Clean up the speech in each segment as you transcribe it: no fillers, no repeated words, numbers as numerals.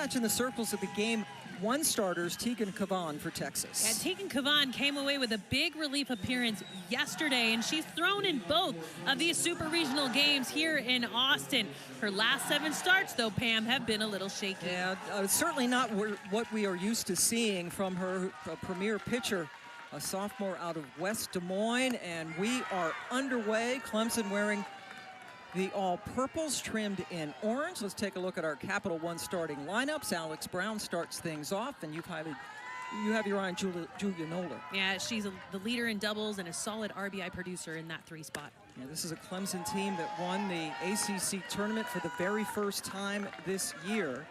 matching the circles of the game one starters, Tegan Cavan for Texas. Yeah, Tegan Cavan came away with a big relief appearance yesterday, and she's thrown in both of these super regional games here in Austin. Her last 7 starts, though, Pam, have been a little shaky. Yeah, certainly not what we are used to seeing from her premier pitcher, a sophomore out of West Des Moines, and we are underway. Clemson wearing the all-purples trimmed in orange. Let's take a look at our Capital One starting lineups. Alex Brown starts things off, and you have your eye on Julia Noller. Yeah, she's the leader in doubles and a solid RBI producer in that 3 spot. Yeah, this is a Clemson team that won the ACC tournament for the very first time this year,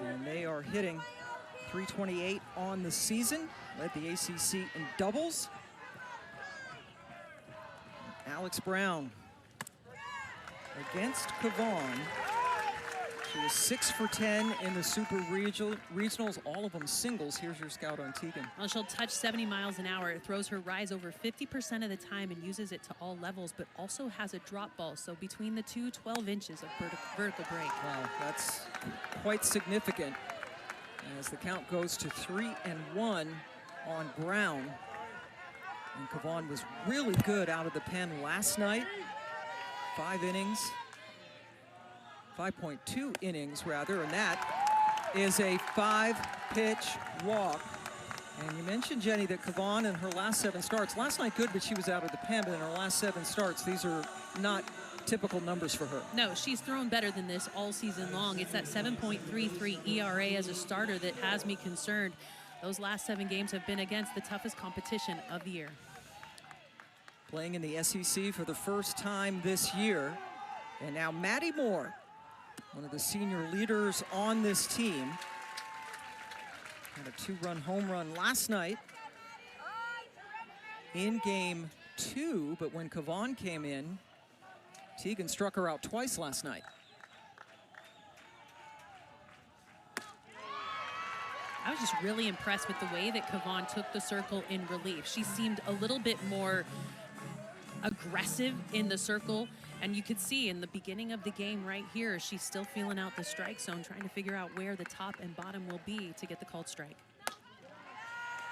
and they are hitting .328 on the season, led the ACC in doubles. Alex Brown against Cavan. She was 6 for 10 in the super regionals, all of them singles. Here's your scout on Tegan. Well, she'll touch 70 miles an hour. It throws her rise over 50% of the time and uses it to all levels, but also has a drop ball. So between the two, 12 inches of vertical break. Wow, that's quite significant as the count goes to 3-1 on Brown. And Cavan was really good out of the pen last night. 5 innings, 5.2 innings rather, and that is a 5-pitch walk. And you mentioned, Jenny, that Cavan in her last 7 starts, last night good, but she was out of the pen, but in her last 7 starts, these are not typical numbers for her. No, she's thrown better than this all season long. It's that 7.33 ERA as a starter that has me concerned. Those last 7 games have been against the toughest competition of the year. Playing in the SEC for the first time this year. And now Maddie Moore, one of the senior leaders on this team. Had a 2-run home run last night in game 2, but when Cavan came in, Tegan struck her out twice last night. I was just really impressed with the way that Cavan took the circle in relief. She seemed a little bit more aggressive in the circle, and you could see in the beginning of the game right here, she's still feeling out the strike zone, trying to figure out where the top and bottom will be to get the called strike.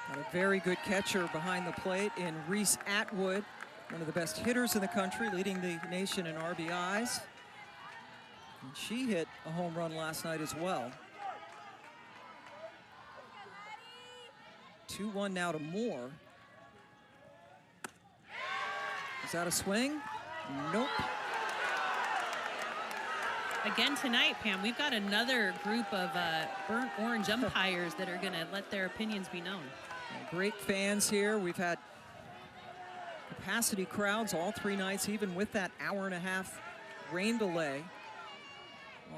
Got a very good catcher behind the plate in Reese Atwood, one of the best hitters in the country, leading the nation in RBIs. And she hit a home run last night as well. 2-1 now to Moore. Is that a swing? Nope. Again tonight, Pam, we've got another group of burnt orange umpires that are going to let their opinions be known. Great fans here. We've had capacity crowds all 3 nights, even with that hour-and-a-half rain delay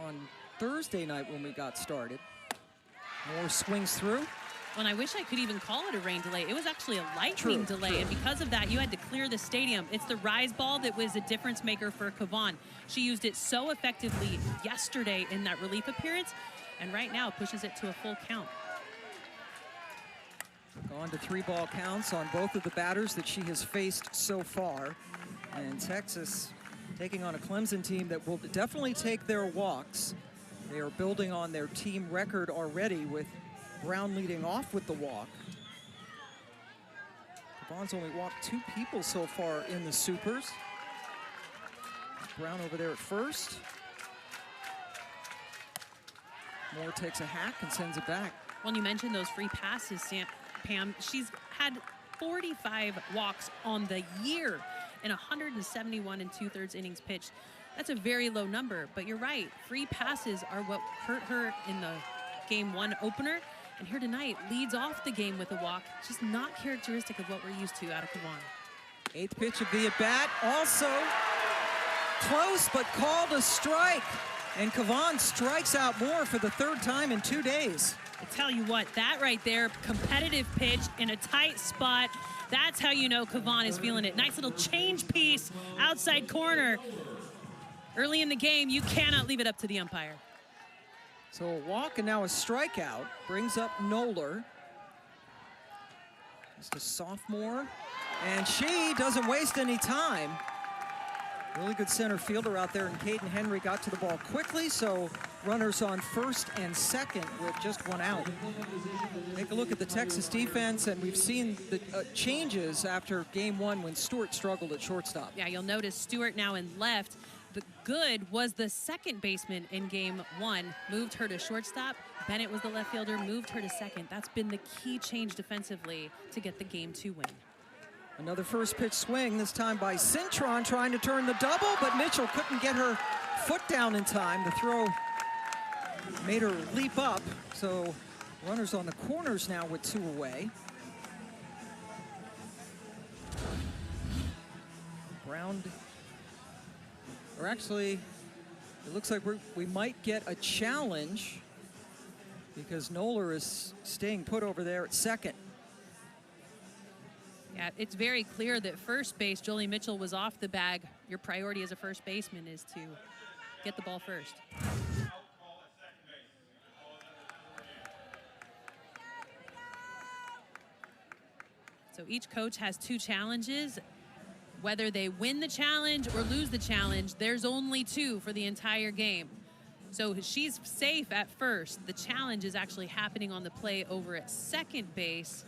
on Thursday night when we got started. Moore swings through. Well, and I wish I could even call it a rain delay. It was actually a lightning delay, and because of that, you had to clear the stadium. It's the rise ball that was a difference maker for Cavan. She used it so effectively yesterday in that relief appearance, and right now pushes it to a full count. Gone to 3-ball counts on both of the batters that she has faced so far. And Texas taking on a Clemson team that will definitely take their walks. They are building on their team record already, with Brown leading off with the walk. Cavan's only walked 2 people so far in the supers. Brown over there at first. Moore takes a hack and sends it back. When you mentioned those free passes, Pam, she's had 45 walks on the year and 171 and 2/3 innings pitched. That's a very low number, but you're right. Free passes are what hurt her in the game 1 opener. And here tonight, leads off the game with a walk. Just not characteristic of what we're used to out of Cavan. 8th pitch of the at-bat, also close, but called a strike. And Cavan strikes out Moore for the 3rd time in 2 days. I tell you what, that right there, competitive pitch in a tight spot. That's how you know Cavan is feeling it. Nice little change piece, outside corner. Early in the game, you cannot leave it up to the umpire. So a walk and now a strikeout brings up Noller. Just a sophomore, and she doesn't waste any time. Really good center fielder out there, and Caden Henry got to the ball quickly, so runners on first and second with just one out. Take a look at the Texas defense, and we've seen the changes after game one when Stewart struggled at shortstop. Yeah, you'll notice Stewart now in left. The Good was the second baseman in game one, moved her to shortstop. Bennett was the left fielder, moved her to second. That's been the key change defensively to get the game 2 win. Another first pitch swing, this time by Cintron, trying to turn the double, but Mitchell couldn't get her foot down in time. The throw made her leap up, so runners on the corners now with 2 away. Brown, or actually, it looks like we might get a challenge because Noller is staying put over there at second. Yeah, it's very clear that first base, Jolie Mitchell was off the bag. Your priority as a first baseman is to get the ball first. So each coach has 2 challenges. Whether they win the challenge or lose the challenge, there's only 2 for the entire game. So she's safe at first. The challenge is actually happening on the play over at second base.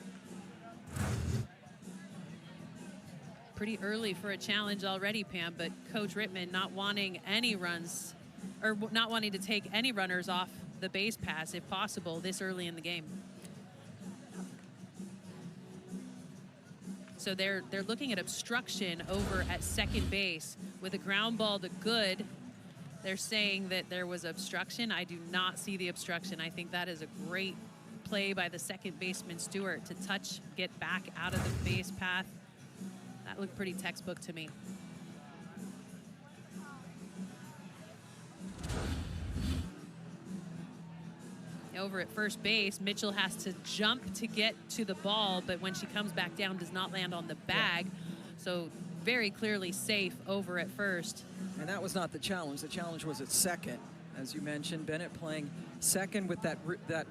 Pretty early for a challenge already, Pam, but Coach Rittman not wanting any runs, or not wanting to take any runners off the base pass if possible this early in the game. So they're looking at obstruction over at second base with a ground ball to Good. They're saying that there was obstruction. I do not see the obstruction. I think that is a great play by the second baseman Stewart to touch, get back out of the base path. That looked pretty textbook to me. Over at first base, Mitchell has to jump to get to the ball, but when she comes back down, does not land on the bag. So very clearly safe over at first. And that was not the challenge. The challenge was at second. As you mentioned, Bennett playing second with that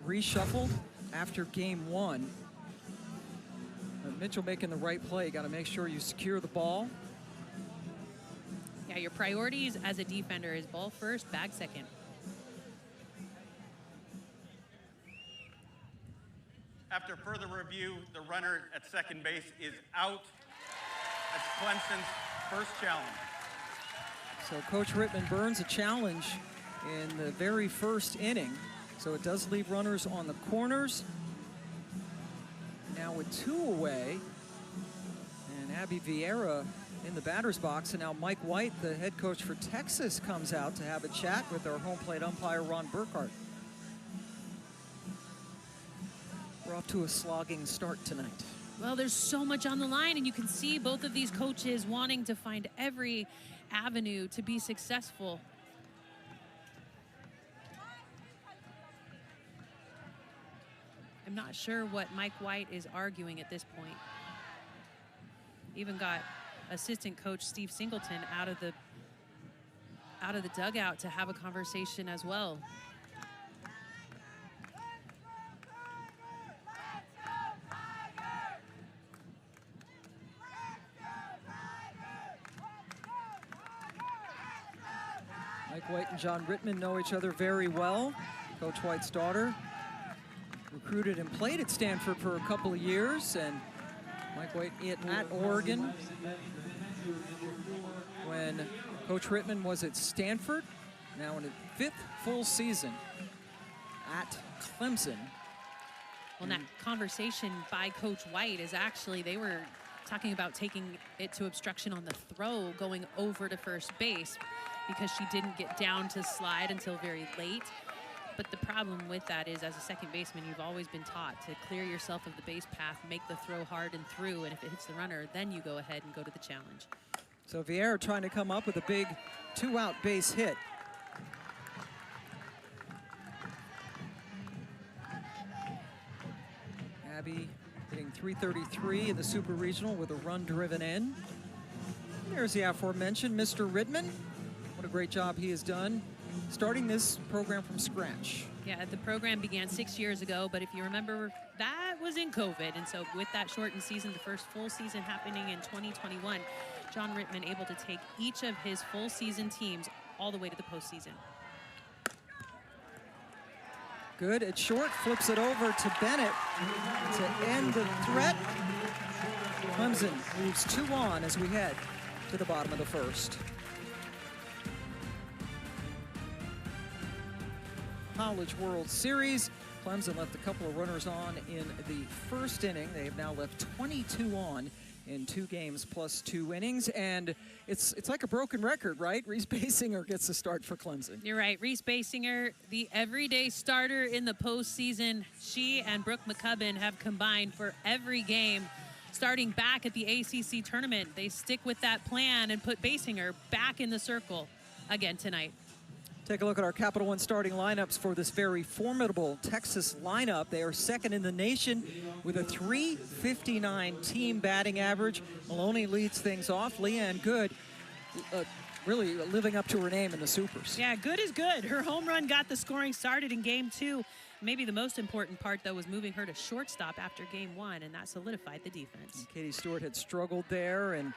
reshuffle after game one. Mitchell making the right play. Got to make sure you secure the ball. Yeah, your priorities as a defender is ball first, bag second. After further review, the runner at second base is out. That's Clemson's first challenge. So Coach Rittman burns a challenge in the very first inning. So it does leave runners on the corners. Now with 2 away, and Abby Vieira in the batter's box, and now Mike White, the head coach for Texas, comes out to have a chat with our home plate umpire, Ron Burkhart. We're off to a slogging start tonight. Well, there's so much on the line, and you can see both of these coaches wanting to find every avenue to be successful. I'm not sure what Mike White is arguing at this point. Even got assistant coach Steve Singleton out of the dugout to have a conversation as well. Mike White and John Rittman know each other very well. Coach White's daughter recruited and played at Stanford for a couple of years, and Mike White at Oregon when Coach Rittman was at Stanford, now in his 5th full season at Clemson. Well, that conversation by Coach White is actually, they were talking about taking it to obstruction on the throw going over to first base because she didn't get down to slide until very late. But the problem with that is, as a second baseman, you've always been taught to clear yourself of the base path, make the throw hard and through, and if it hits the runner, then you go ahead and go to the challenge. So Vieira trying to come up with a big 2-out base hit. Abby hitting .333 in the Super Regional with a run driven in. There's the aforementioned Mr. Rittman. What a great job he has done starting this program from scratch. Yeah, the program began 6 years ago, but if you remember, that was in COVID. And so with that shortened season, the first full season happening in 2021, John Rittman able to take each of his full season teams all the way to the postseason. Good at short, flips it over to Bennett to end the threat. Clemson moves 2 on as we head to the bottom of the first. College World Series. Clemson left a couple of runners on in the first inning. They have now left 22 on in 2 games plus 2 innings, and it's like a broken record, right? Reese Basinger gets the start for Clemson. You're right. Reese Basinger, the everyday starter in the postseason. She and Brooke McCubbin have combined for every game starting back at the ACC tournament. They stick with that plan and put Basinger back in the circle again tonight. Take a look at our Capital One starting lineups for this very formidable Texas lineup. They are second in the nation with a .359 team batting average. Maloney leads things off. Leanne Good really living up to her name in the Supers. Yeah, Good is good. Her home run got the scoring started in game 2. Maybe the most important part, though, was moving her to shortstop after game 1, and that solidified the defense. And Katie Stewart had struggled there, and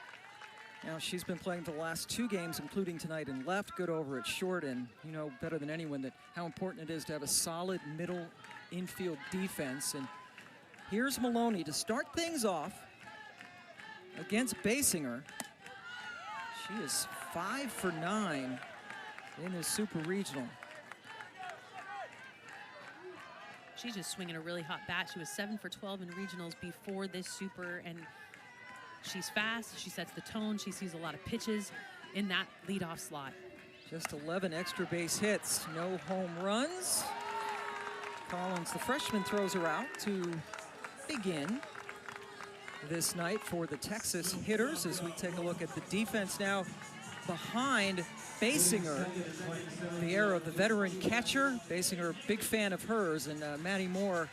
now she's been playing the last 2 games, including tonight in left. Good over at short, and you know better than anyone that how important it is to have a solid middle infield defense. And here's Maloney to start things off against Basinger. She is 5 for 9 in this Super Regional. She's just swinging a really hot bat. She was 7 for 12 in regionals before this Super, and she's fast. She sets the tone. She sees a lot of pitches in that leadoff slot. Just 11 extra base hits, no home runs. Collins, the freshman, throws her out to begin this night for the Texas hitters as we take a look at the defense now behind Basinger, the era of the veteran catcher. Basinger, big fan of hers, and Maddie Moore,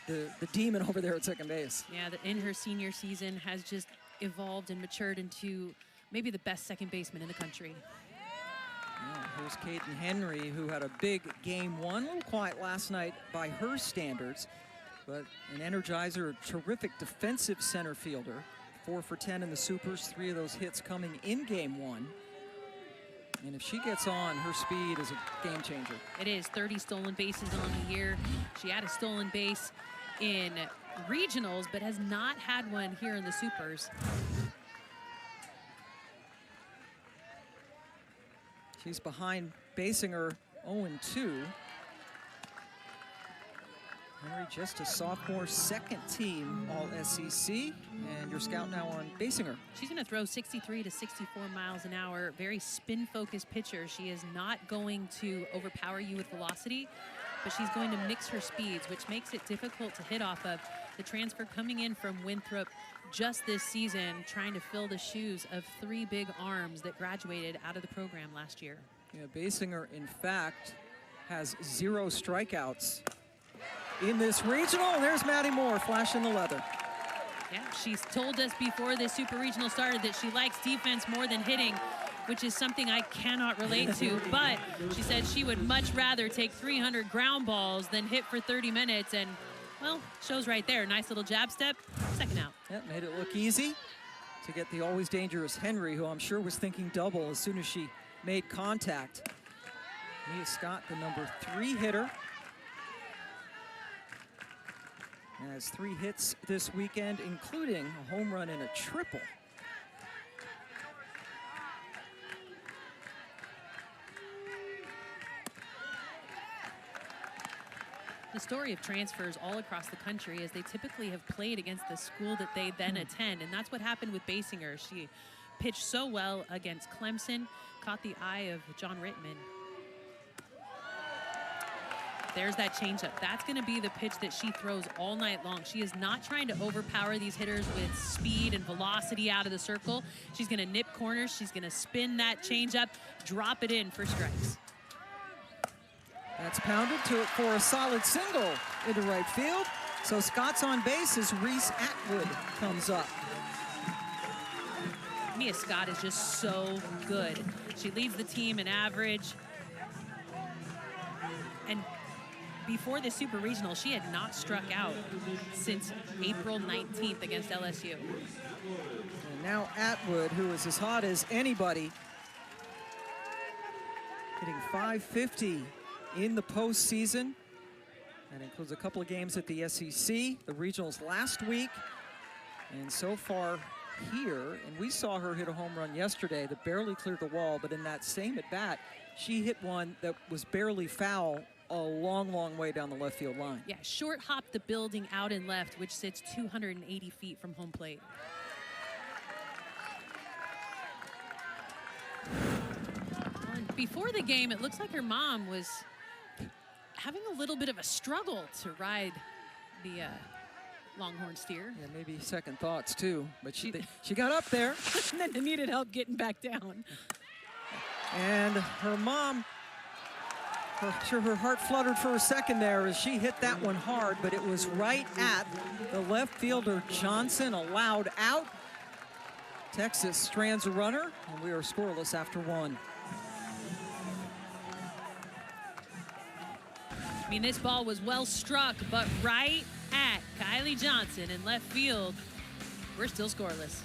the demon over there at second base. Yeah, in her senior season has just evolved and matured into maybe the best second baseman in the country. Yeah, here's Kaden Henry, who had a big game 1, a little quiet last night by her standards, but an energizer, terrific defensive center fielder. 4 for 10 in the Supers, 3 of those hits coming in game 1. And if she gets on, her speed is a game changer. It is 30 stolen bases on the year. She had a stolen base in regionals, but has not had one here in the Supers. She's behind Basinger 0-2. Henry, just a sophomore, second team All-SEC, and your scout now on Basinger. She's going to throw 63 to 64 miles an hour. Very spin-focused pitcher. She is not going to overpower you with velocity, but she's going to mix her speeds, which makes it difficult to hit off of. The transfer coming in from Winthrop just this season, trying to fill the shoes of 3 big arms that graduated out of the program last year. Yeah, Basinger, in fact, has 0 strikeouts in this regional. And there's Maddie Moore flashing the leather. Yeah, she's told us before this Super Regional started that she likes defense more than hitting, which is something I cannot relate to. But she said she would much rather take 300 ground balls than hit for 30 minutes. And, well, shows right there. Nice little jab step, second out. That made it look easy to get the always dangerous Henry, who I'm sure was thinking double as soon as she made contact. Mia Scott, the number 3 hitter, has 3 hits this weekend, including a home run and a triple. The story of transfers all across the country is they typically have played against the school that they then attend, and that's what happened with Basinger. She pitched so well against Clemson, caught the eye of John Rittman. There's that changeup. That's going to be the pitch that she throws all night long. She is not trying to overpower these hitters with speed and velocity out of the circle. She's going to nip corners. She's going to spin that changeup, drop it in for strikes. That's pounded to it for a solid single into right field. So Scott's on base as Reese Atwood comes up. Mia Scott is just so good. She leads the team in average. And before the Super Regional, she had not struck out since April 19th against LSU. And now Atwood, who is as hot as anybody, hitting .550 in the postseason. That includes a couple of games at the SEC, the regionals last week, and so far here. And we saw her hit a home run yesterday that barely cleared the wall, but in that same at bat, she hit one that was barely foul a long, long way down the left field line. Yeah, short hop the building out and left, which sits 280 feet from home plate. Well, before the game, it looks like her mom was having a little bit of a struggle to ride the Longhorn steer. Yeah, maybe second thoughts too, but she got up there. And then needed help getting back down. And her mom, sure her heart fluttered for a second there as she hit that one hard, but it was right at the left fielder Johnson, allowed out. Texas strands a runner, and we are scoreless after one. I mean, this ball was well struck, but right at Kylie Johnson in left field. We're still scoreless.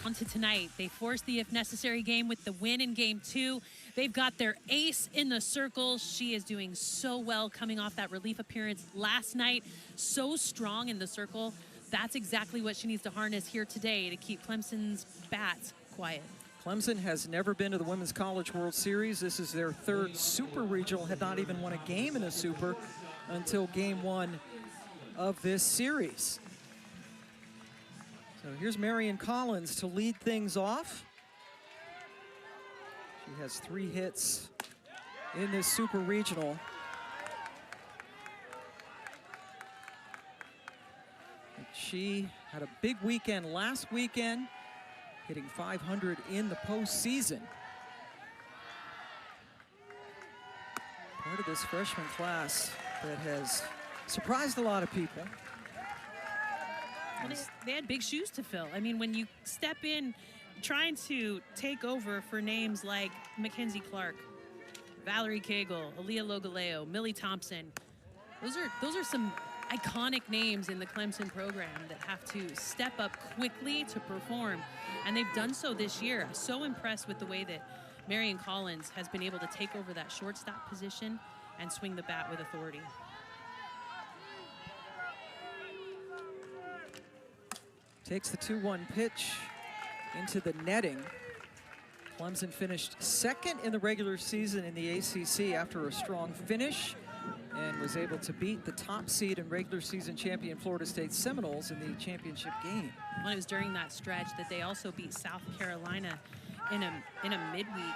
On to tonight. They forced the if necessary game with the win in game 2. They've got their ace in the circle. She is doing so well coming off that relief appearance last night. So strong in the circle. That's exactly what she needs to harness here today to keep Clemson's bats quiet. Clemson has never been to the Women's College World Series. This is their third Super Regional, had not even won a game in a Super until game 1 of this series. So here's Marion Collins to lead things off. She has 3 hits in this Super Regional. And she had a big weekend last weekend, hitting .500 in the postseason. Part of this freshman class that has surprised a lot of people. Well, they had big shoes to fill. I mean, when you step in trying to take over for names like Mackenzie Clark, Valerie Cagle, Aaliyah Logaleo, Millie Thompson, those are some iconic names in the Clemson program that have to step up quickly to perform, and they've done so this year. I'm so impressed with the way that Marion Collins has been able to take over that shortstop position and swing the bat with authority. Takes the 2-1 pitch into the netting. Clemson finished second in the regular season in the ACC after a strong finish, and was able to beat the top seed and regular season champion Florida State Seminoles in the championship game. Well, it was during that stretch that they also beat South Carolina in a midweek.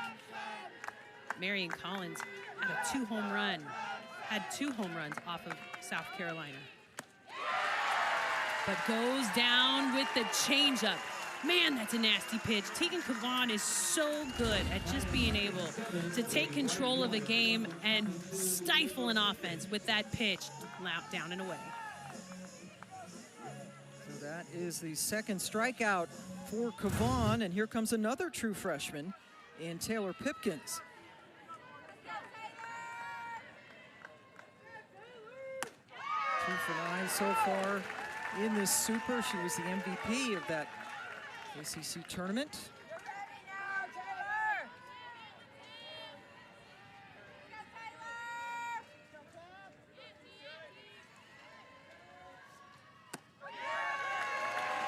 Marion Collins had two home runs off of South Carolina. But goes down with the changeup. Man, that's a nasty pitch. Tegan Cavan is so good at just being able to take control of a game and stifle an offense with that pitch down and away. So that is the second strikeout for Cavan, and here comes another true freshman in Taylor Pipkins. Two for 9 so far in this Super. She was the MVP of that ACC tournament.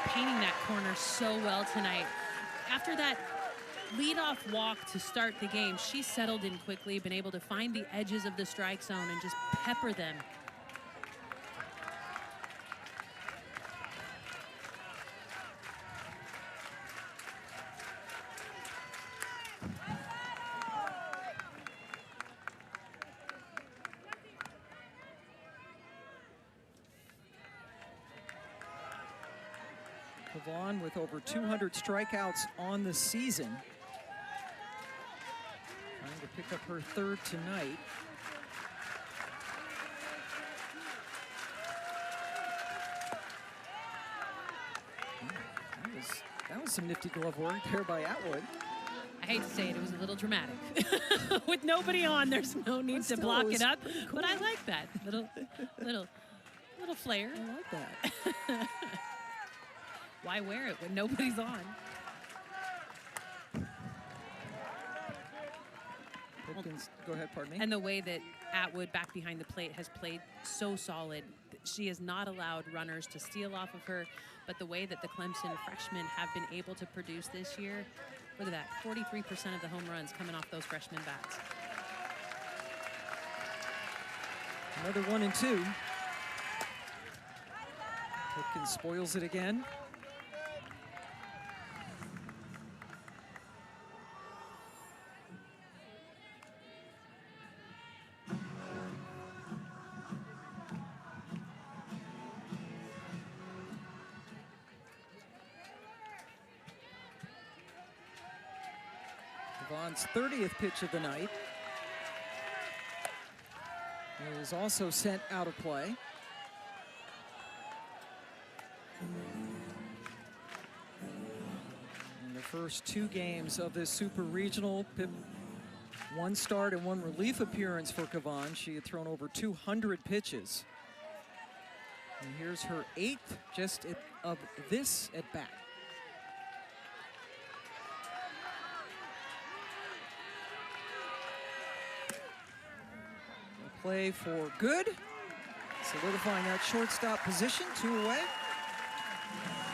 Painting that corner so well tonight. After that leadoff walk to start the game, she settled in quickly, been able to find the edges of the strike zone and just pepper them. Cavan with over 200 strikeouts on the season. Trying to pick up her third tonight. That was some nifty glove work there by Atwood. I hate to say it, it was a little dramatic. With nobody on, there's no need to block it up. Cool. But I like that little flair. I like that. Why wear it when nobody's on? Hopkins, go ahead, pardon me. And the way that Atwood back behind the plate has played so solid. She has not allowed runners to steal off of her, but the way that the Clemson freshmen have been able to produce this year, look at that, 43% of the home runs coming off those freshman bats. Another 1-2. Hopkins spoils it again. Vaughn's 30th pitch of the night is also sent out of play. In the first 2 games of this Super Regional, one start and 1 relief appearance for Kavan. She had thrown over 200 pitches. And here's her 8th just of this at bat. Play for good, solidifying that shortstop position, 2 away.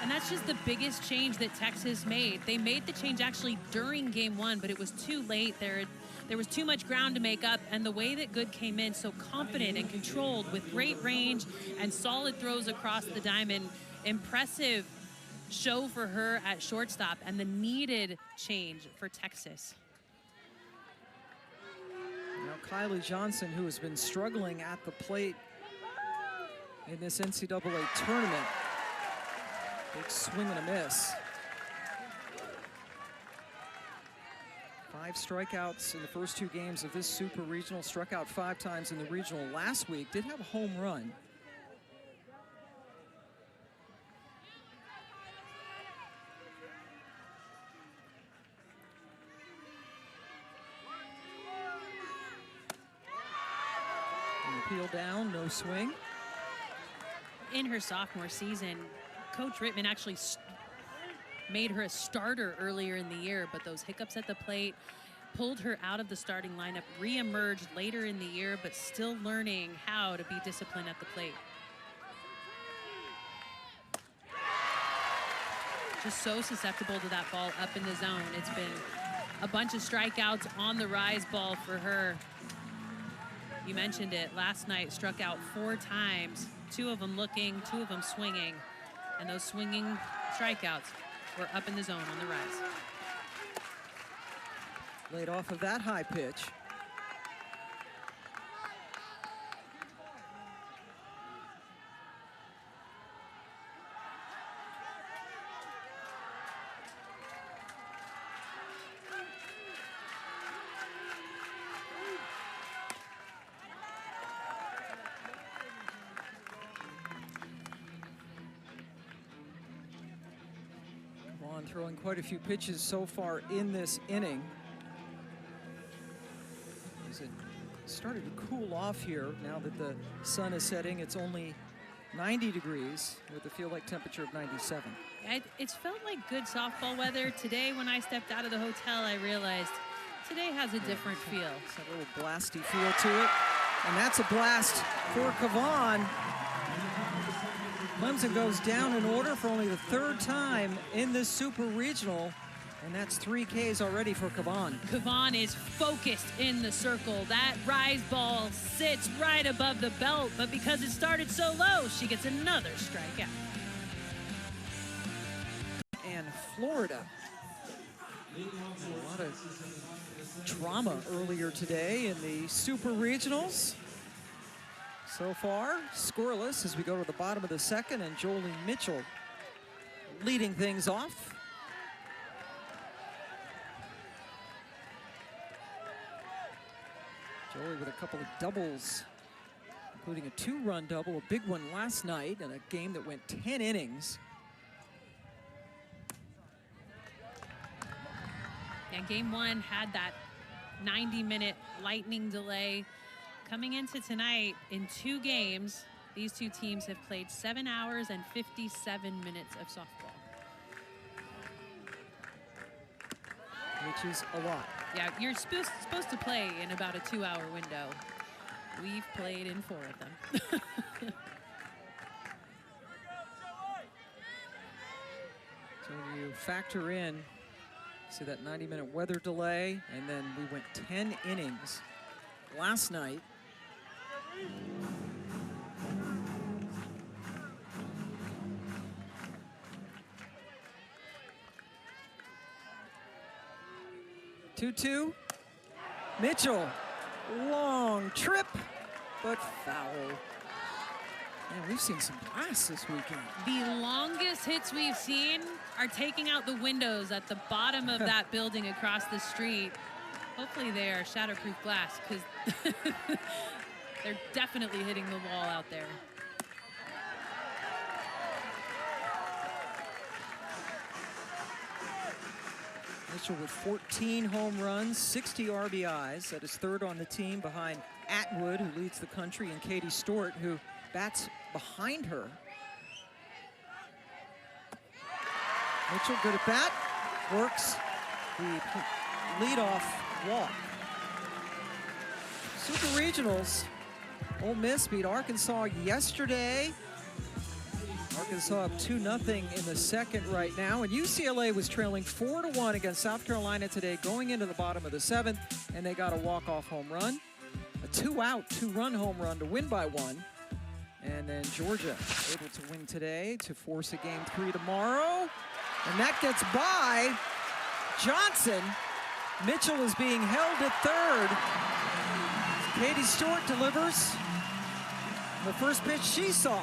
And that's just the biggest change that Texas made. They made the change actually during game 1, but it was too late. There was too much ground to make up, and the way that Good came in so confident and controlled with great range and solid throws across the diamond, impressive show for her at shortstop and the needed change for Texas. Now Kylie Johnson, who has been struggling at the plate in this NCAA tournament. Big swing and a miss. 5 strikeouts in the first 2 games of this Super Regional. Struck out 5 times in the regional last week. Did have a home run. Peel down, no swing. In her sophomore season, Coach Rittman actually made her a starter earlier in the year, but those hiccups at the plate pulled her out of the starting lineup, re-emerged later in the year, but still learning how to be disciplined at the plate. Just so susceptible to that ball up in the zone. It's been a bunch of strikeouts on the rise ball for her. You mentioned it, last night struck out 4 times, 2 of them looking, 2 of them swinging, and those swinging strikeouts were up in the zone on the rise. Laid off of that high pitch. Throwing quite a few pitches so far in this inning. As it started to cool off here, now that the sun is setting, it's only 90 degrees with a feel-like temperature of 97. It's felt like good softball weather. Today, when I stepped out of the hotel, I realized today has a different feel. It's a little blasty feel to it. And that's a blast for Kavan. Clemson goes down in order for only the 3rd time in this Super Regional, and that's 3 Ks already for Kavan. Kavan is focused in the circle. That rise ball sits right above the belt, but because it started so low, she gets another strikeout. And Florida. A lot of drama earlier today in the Super Regionals. So far, scoreless as we go to the bottom of the 2nd, and Jolie Mitchell leading things off. Jolie with a couple of doubles, including a 2-run double, a big one last night, in a game that went 10 innings. Yeah, game one had that 90-minute lightning delay. Coming into tonight, in 2 games, these two teams have played 7 hours and 57 minutes of softball. Which is a lot. Yeah, you're supposed to play in about a 2-hour window. We've played in 4 of them. So when you factor in, see that 90-minute weather delay, and then we went 10 innings last night. Two. Mitchell, long trip, but foul. Man, we've seen some blasts this weekend. The longest hits we've seen are taking out the windows at the bottom of that building across the street. Hopefully they are shatterproof glass, because they're definitely hitting the wall out there. Mitchell with 14 home runs, 60 RBIs. That is 3rd on the team behind Atwood, who leads the country, and Katie Stewart, who bats behind her. Mitchell, good at bat, works the leadoff walk. Super Regionals, Ole Miss beat Arkansas yesterday. Arkansas up 2-0 in the second right now, and UCLA was trailing 4-1 against South Carolina today, going into the bottom of the 7th, and they got a walk-off home run, a 2-out, 2-run home run to win by 1. And then Georgia able to win today to force a game 3 tomorrow, and that gets by Johnson. Mitchell is being held at 3rd. Katie Stewart delivers the first pitch she saw.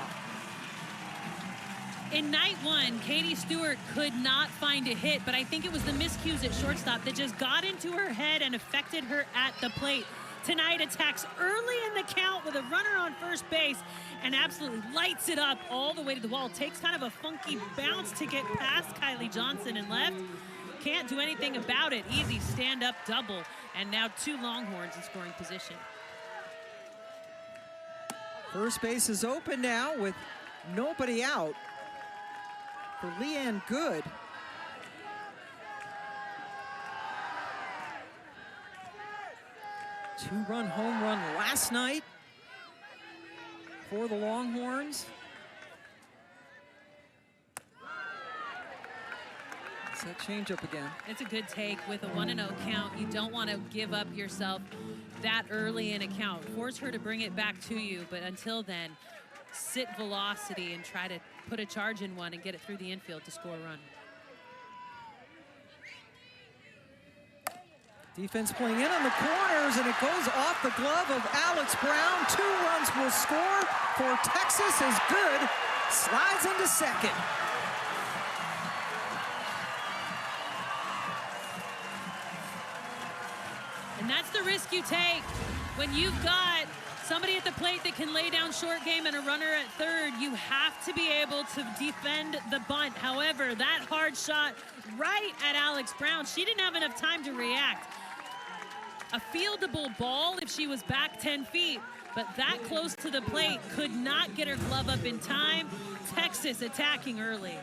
In night 1, Katie Stewart could not find a hit, but I think it was the miscues at shortstop that just got into her head and affected her at the plate. Tonight attacks early in the count with a runner on first base and absolutely lights it up all the way to the wall. Takes kind of a funky bounce to get past Kylie Johnson and left. Can't do anything about it. Easy stand-up double, and now 2 Longhorns in scoring position. First base is open now with nobody out for Leanne Good. Two-run home run last night for the Longhorns. It's that changeup again. It's a good take with a 1-0 count. You don't want to give up yourself that early in a count. Force her to bring it back to you, but until then, sit velocity and try to put a charge in one and get it through the infield to score a run. Defense playing in on the corners, and it goes off the glove of Alex Brown. 2 runs will score for Texas as Good slides into second. And that's the risk you take when you've got somebody at the plate that can lay down short game and a runner at 3rd. You have to be able to defend the bunt. However, that hard shot right at Alex Brown, she didn't have enough time to react. A fieldable ball if she was back 10 feet, but that close to the plate could not get her glove up in time. Texas attacking early.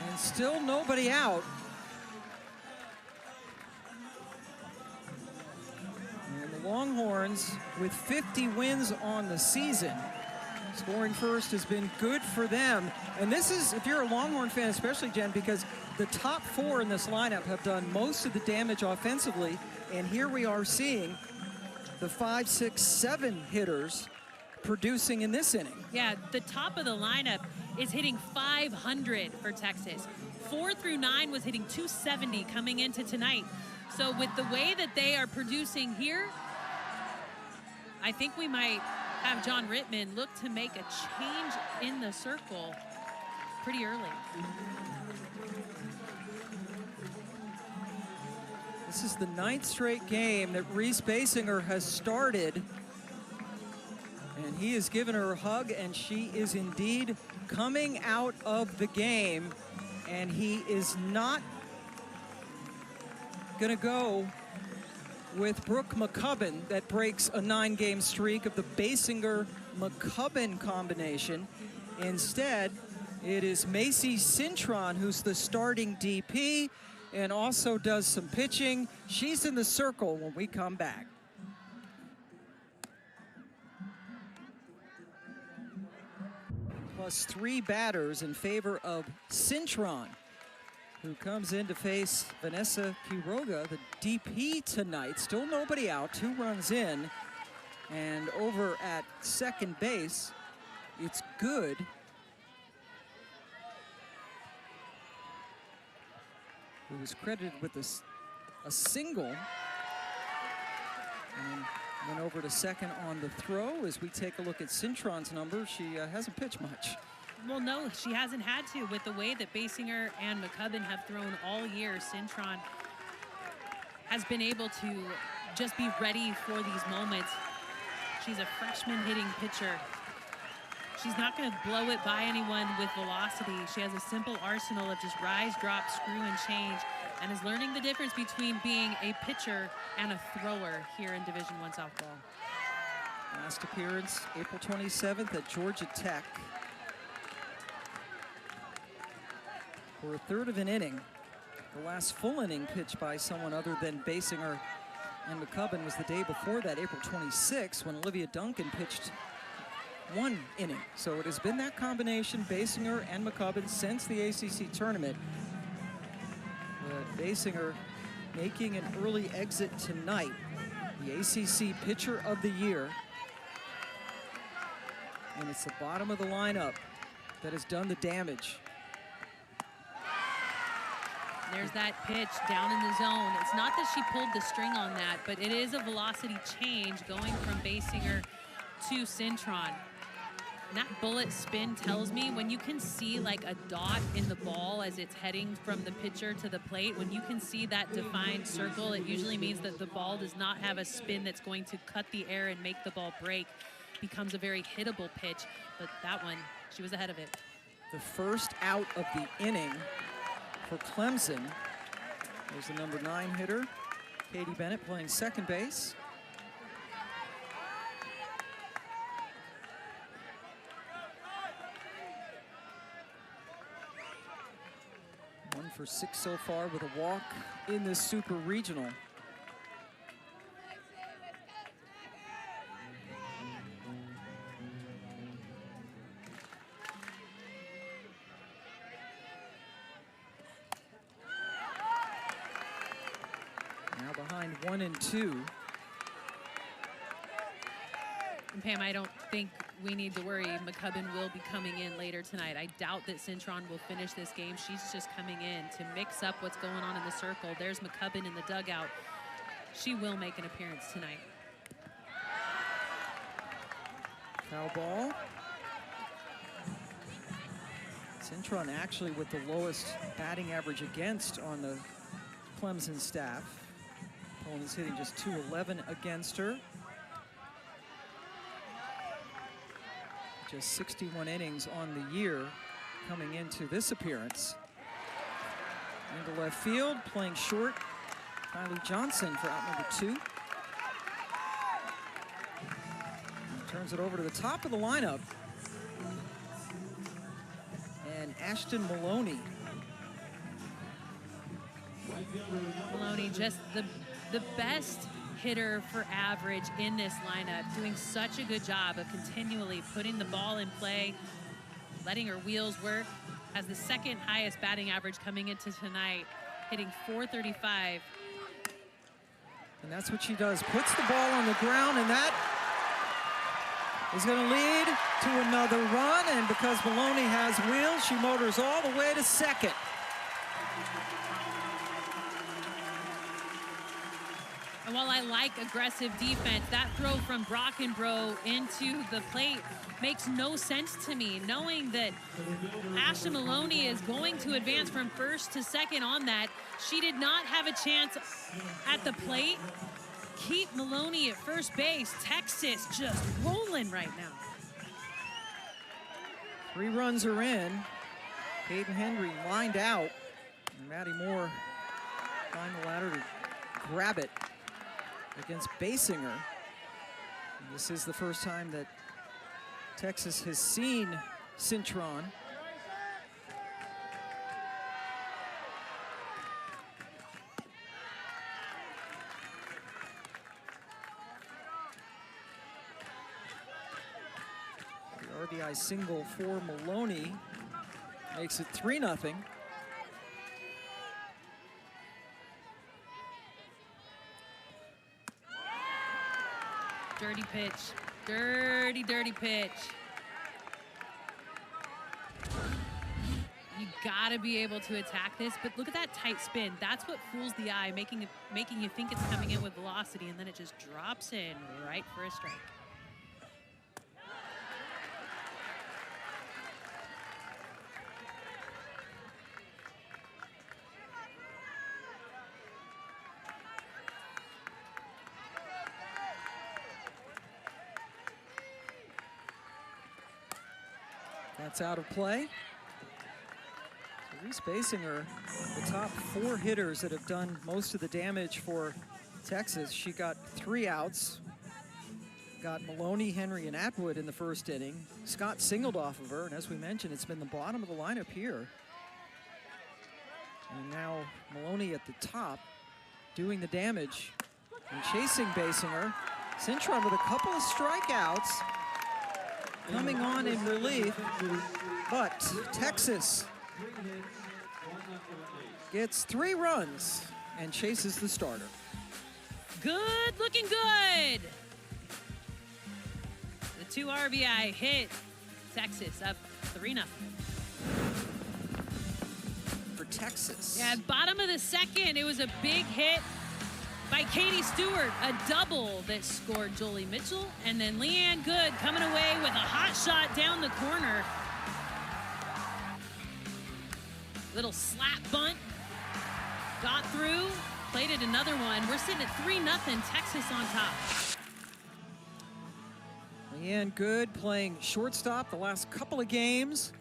And still nobody out. And the Longhorns with 50 wins on the season. Scoring first has been good for them. And this is, if you're a Longhorn fan, especially, Jen, because the top 4 in this lineup have done most of the damage offensively. And here we are seeing the 5, 6, 7 hitters producing in this inning. Yeah, the top of the lineup is hitting 500 for Texas. 4 through 9 was hitting 270 coming into tonight. So with the way that they are producing here, I think we might have John Rittman look to make a change in the circle pretty early. This is the 9th straight game that Reese Basinger has started. And he has given her a hug, and she is indeed coming out of the game. And he is not gonna go with Brooke McCubbin. That breaks a 9-game streak of the Basinger-McCubbin combination. Instead, it is Macy Cintron who's the starting DP and also does some pitching. She's in the circle when we come back. Plus 3 batters in favor of Cintron, who comes in to face Vanessa Quiroga, the DP tonight. Still nobody out, 2 runs in. And over at second base, it's Good. Who was credited with a single. And went over to second on the throw. As we take a look at Cintron's number, she hasn't pitched much. Well, no, she hasn't had to. With the way that Basinger and McCubbin have thrown all year, Cintron has been able to just be ready for these moments. She's a freshman hitting pitcher. She's not going to blow it by anyone with velocity. She has a simple arsenal of just rise, drop, screw, and change, and is learning the difference between being a pitcher and a thrower here in Division I softball. Last appearance, April 27th at Georgia Tech. For a third of an inning. The last full inning pitched by someone other than Basinger and McCubbin was the day before that, April 26th, when Olivia Duncan pitched 1 inning. So it has been that combination, Basinger and McCubbin, since the ACC tournament. Basinger making an early exit tonight. The ACC Pitcher of the Year. And it's the bottom of the lineup that has done the damage. There's that pitch down in the zone. It's not that she pulled the string on that, but it is a velocity change going from Basinger to Cintron. And that bullet spin tells me when you can see like a dot in the ball as it's heading from the pitcher to the plate, when you can see that defined circle, it usually means that the ball does not have a spin that's going to cut the air and make the ball break. Becomes a very hittable pitch, but that one, she was ahead of it. The first out of the inning for Clemson. There's the number 9 hitter, Katie Bennett, playing second base. One for 6 so far with a walk in this Super Regional. Now behind 1 and 2. And Pam, I don't think we need to worry. McCubbin will be coming in later tonight. I doubt that Cintron will finish this game. She's just coming in to mix up what's going on in the circle. There's McCubbin in the dugout. She will make an appearance tonight. Foul ball. Cintron actually with the lowest batting average against on the Clemson staff. Opponent's hitting just .211 against her. Just 61 innings on the year coming into this appearance. Into left field, playing short, Kylie Johnson for out number 2. Turns it over to the top of the lineup. And Ashton Maloney. Maloney, just the best hitter for average in this lineup, doing such a good job of continually putting the ball in play, letting her wheels work. Has the second highest batting average coming into tonight, hitting .435. And that's what she does, puts the ball on the ground, and that is going to lead to another run. And because Maloney has wheels, she motors all the way to second. And while I like aggressive defense, that throw from Brockenbrough into the plate makes no sense to me, knowing that Ashton Maloney is going to advance from first to second on that. She did not have a chance at the plate. Keep Maloney at first base. Texas just rolling right now. 3 runs are in. Caden Henry lined out. And Maddie Moore climbed the ladder to grab it against Basinger. And this is the first time that Texas has seen Cintron. The RBI single for Maloney makes it 3-0. Dirty pitch. Dirty, dirty pitch. You gotta be able to attack this, but look at that tight spin. That's what fools the eye, making you think it's coming in with velocity, and then it just drops in right for a strike. That's out of play. So Reese Basinger, the top 4 hitters that have done most of the damage for Texas. She got 3 outs. Got Maloney, Henry, and Atwood in the first inning. Scott singled off of her, and as we mentioned, it's been the bottom of the lineup here. And now Maloney at the top doing the damage and chasing Basinger. Cintron with a couple of strikeouts coming on in relief, but Texas gets 3 runs and chases the starter. Good, looking good. The 2 RBI hit. Texas up 3-0. For Texas. Yeah, bottom of the second, it was a big hit by Katie Stewart, a double that scored Jolie Mitchell, and then Leanne Good coming away with a hot shot down the corner. Little slap bunt, got through, plated another one. We're sitting at 3-0, Texas on top. Leanne Good playing shortstop the last couple of games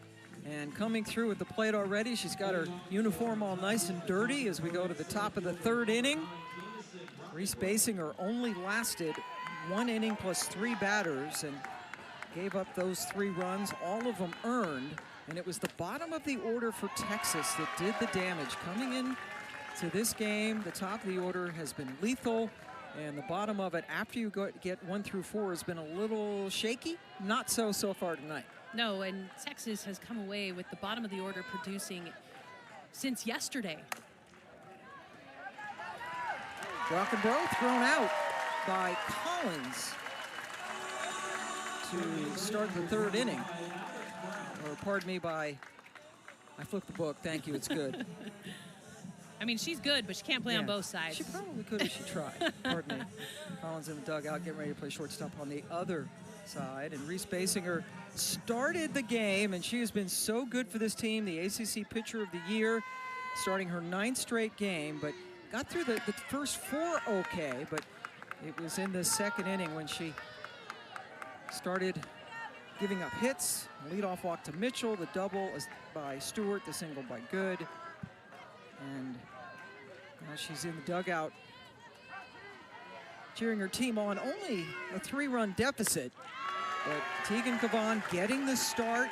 and coming through at the plate already. She's got her uniform all nice and dirty as we go to the top of the 3rd inning. Reese Basinger only lasted 1 inning plus 3 batters and gave up those 3 runs, all of them earned. And it was the bottom of the order for Texas that did the damage. Coming in to this game, the top of the order has been lethal, and the bottom of it, after you get 1 through 4, has been a little shaky. Not so far tonight. No, and Texas has come away with the bottom of the order producing since yesterday. Brockenbrough thrown out by Collins to start the 3rd inning. Or pardon me, I flipped the book. Thank you, it's good. I mean, she's good, but she can't play on both sides. She probably could if she tried. Pardon me. Collins in the dugout, getting ready to play shortstop on the other side. And Reese Basinger started the game, and she has been so good for this team, the ACC Pitcher of the Year, starting her 9th straight game, but got through the first 4 okay, but it was in the 2nd inning when she started giving up hits. Leadoff walk to Mitchell, the double is by Stewart, the single by Good. And now she's in the dugout cheering her team on. Only a 3-run deficit, but Tegan Cavan getting the start.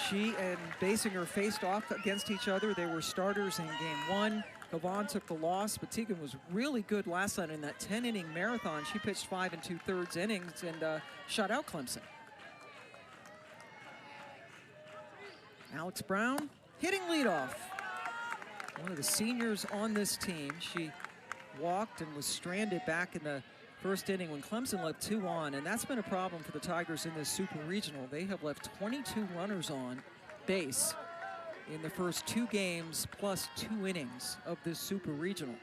She and Basinger faced off against each other. They were starters in game 1. Cavan took the loss, but Tegan was really good last night in that 10-inning marathon. She pitched 5 2/3 innings and shut out Clemson. Alex Brown hitting leadoff. One of the seniors on this team. She walked and was stranded back in the 1st inning when Clemson left 2 on, and that's been a problem for the Tigers in this Super Regional. They have left 22 runners on base in the first 2 games plus 2 innings of this Super Regional.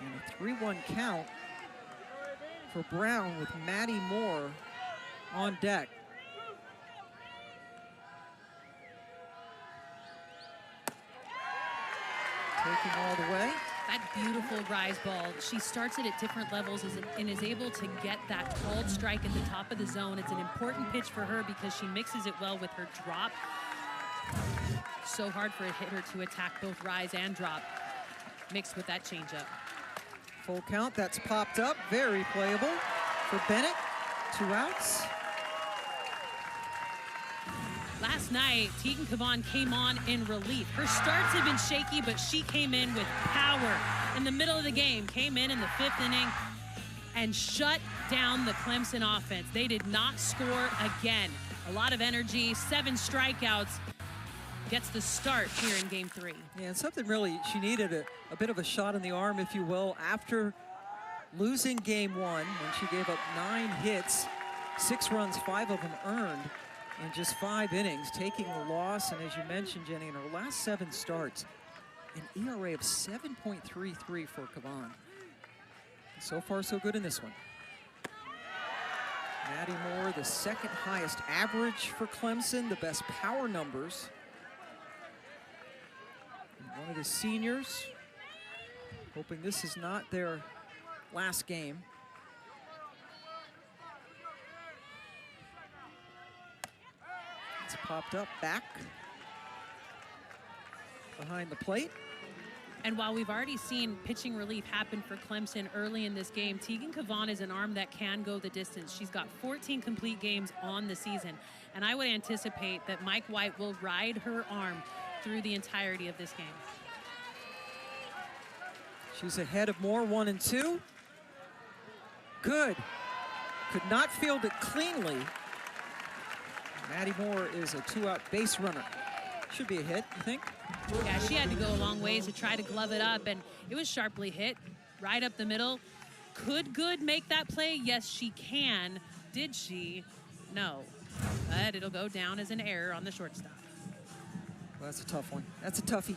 And a 3-1 count for Brown with Maddie Moore on deck. Taking all the way. That beautiful rise ball. She starts it at different levels and is able to get that called strike at the top of the zone. It's an important pitch for her because she mixes it well with her drop. So hard for a hitter to attack both rise and drop mixed with that changeup. Full count, that's popped up. Very playable for Bennett. 2 outs. Last night, Tegan Cavan came on in relief. Her starts have been shaky, but she came in with power in the middle of the game, came in the 5th inning and shut down the Clemson offense. They did not score again. A lot of energy, 7 strikeouts, gets the start here in game 3. Yeah, and something really, she needed a bit of a shot in the arm, if you will, after losing game 1 when she gave up 9 hits, 6 runs, 5 of them earned in just 5 innings, taking the loss. And as you mentioned, Jenny, in her last 7 starts, an ERA of 7.33 for Cavan. So far, so good in this one. Maddie Moore, the 2nd highest average for Clemson, the best power numbers. And one of the seniors, hoping this is not their last game. It's popped up back behind the plate. And while we've already seen pitching relief happen for Clemson early in this game, Tegan Cavan is an arm that can go the distance. She's got 14 complete games on the season. And I would anticipate that Mike White will ride her arm through the entirety of this game. She's ahead of Moore, 1-2. Good. Could not field it cleanly. Maddie Moore is a 2-out base runner. Should be a hit, you think? Yeah, she had to go a long ways to try to glove it up, and it was sharply hit right up the middle. Could Good make that play? Yes, she can. Did she? No. But it'll go down as an error on the shortstop. Well, that's a tough one. That's a toughie.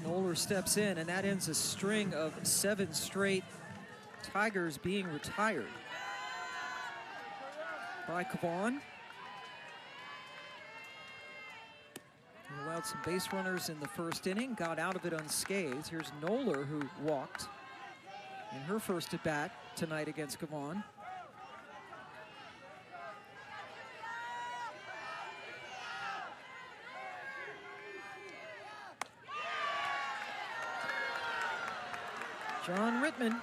Noller steps in, and that ends a string of 7 straight Tigers being retired by Cavan. He allowed some base runners in the 1st inning, got out of it unscathed. Here's Noller, who walked in her first at bat tonight against Cavan. John Rittman,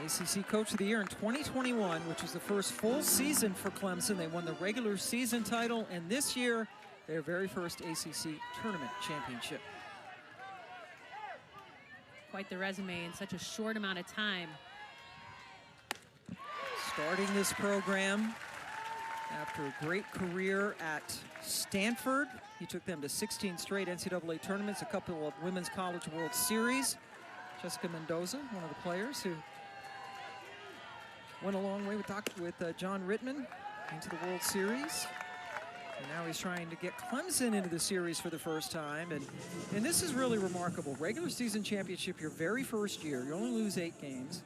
ACC Coach of the Year in 2021, which was the first full season for Clemson. They won the regular season title, and this year, their very first ACC tournament championship. Quite the resume in such a short amount of time. Starting this program after a great career at Stanford. He took them to 16 straight NCAA tournaments, a couple of Women's College World Series. Jessica Mendoza, one of the players who went a long way with John Rittman into the World Series. And now he's trying to get Clemson into the series for the first time. And this is really remarkable. Regular season championship, your very first year. You only lose 8 games.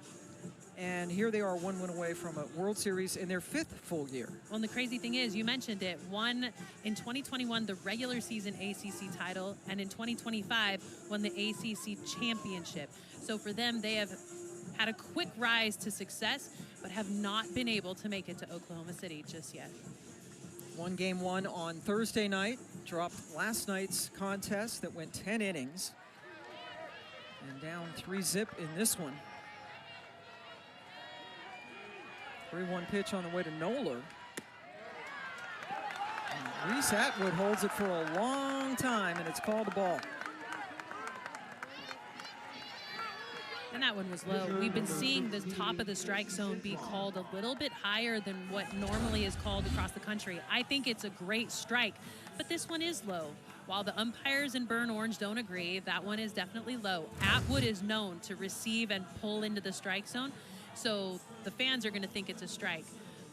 And here they are 1 win away from a World Series in their 5th full year. Well, and the crazy thing is, you mentioned it, won in 2021 the regular season ACC title, and in 2025 won the ACC championship. So for them, they have had a quick rise to success, but have not been able to make it to Oklahoma City just yet. Won game 1 on Thursday night, dropped last night's contest that went 10 innings, and down 3-zip in this one. 3-1 pitch on the way to Noller. And Reese Atwood holds it for a long time, and it's called a ball. And that one was low. We've been seeing the top of the strike zone be called a little bit higher than what normally is called across the country. I think it's a great strike, but this one is low. While the umpires in Burn Orange don't agree, that one is definitely low. Atwood is known to receive and pull into the strike zone, so the fans are going to think it's a strike.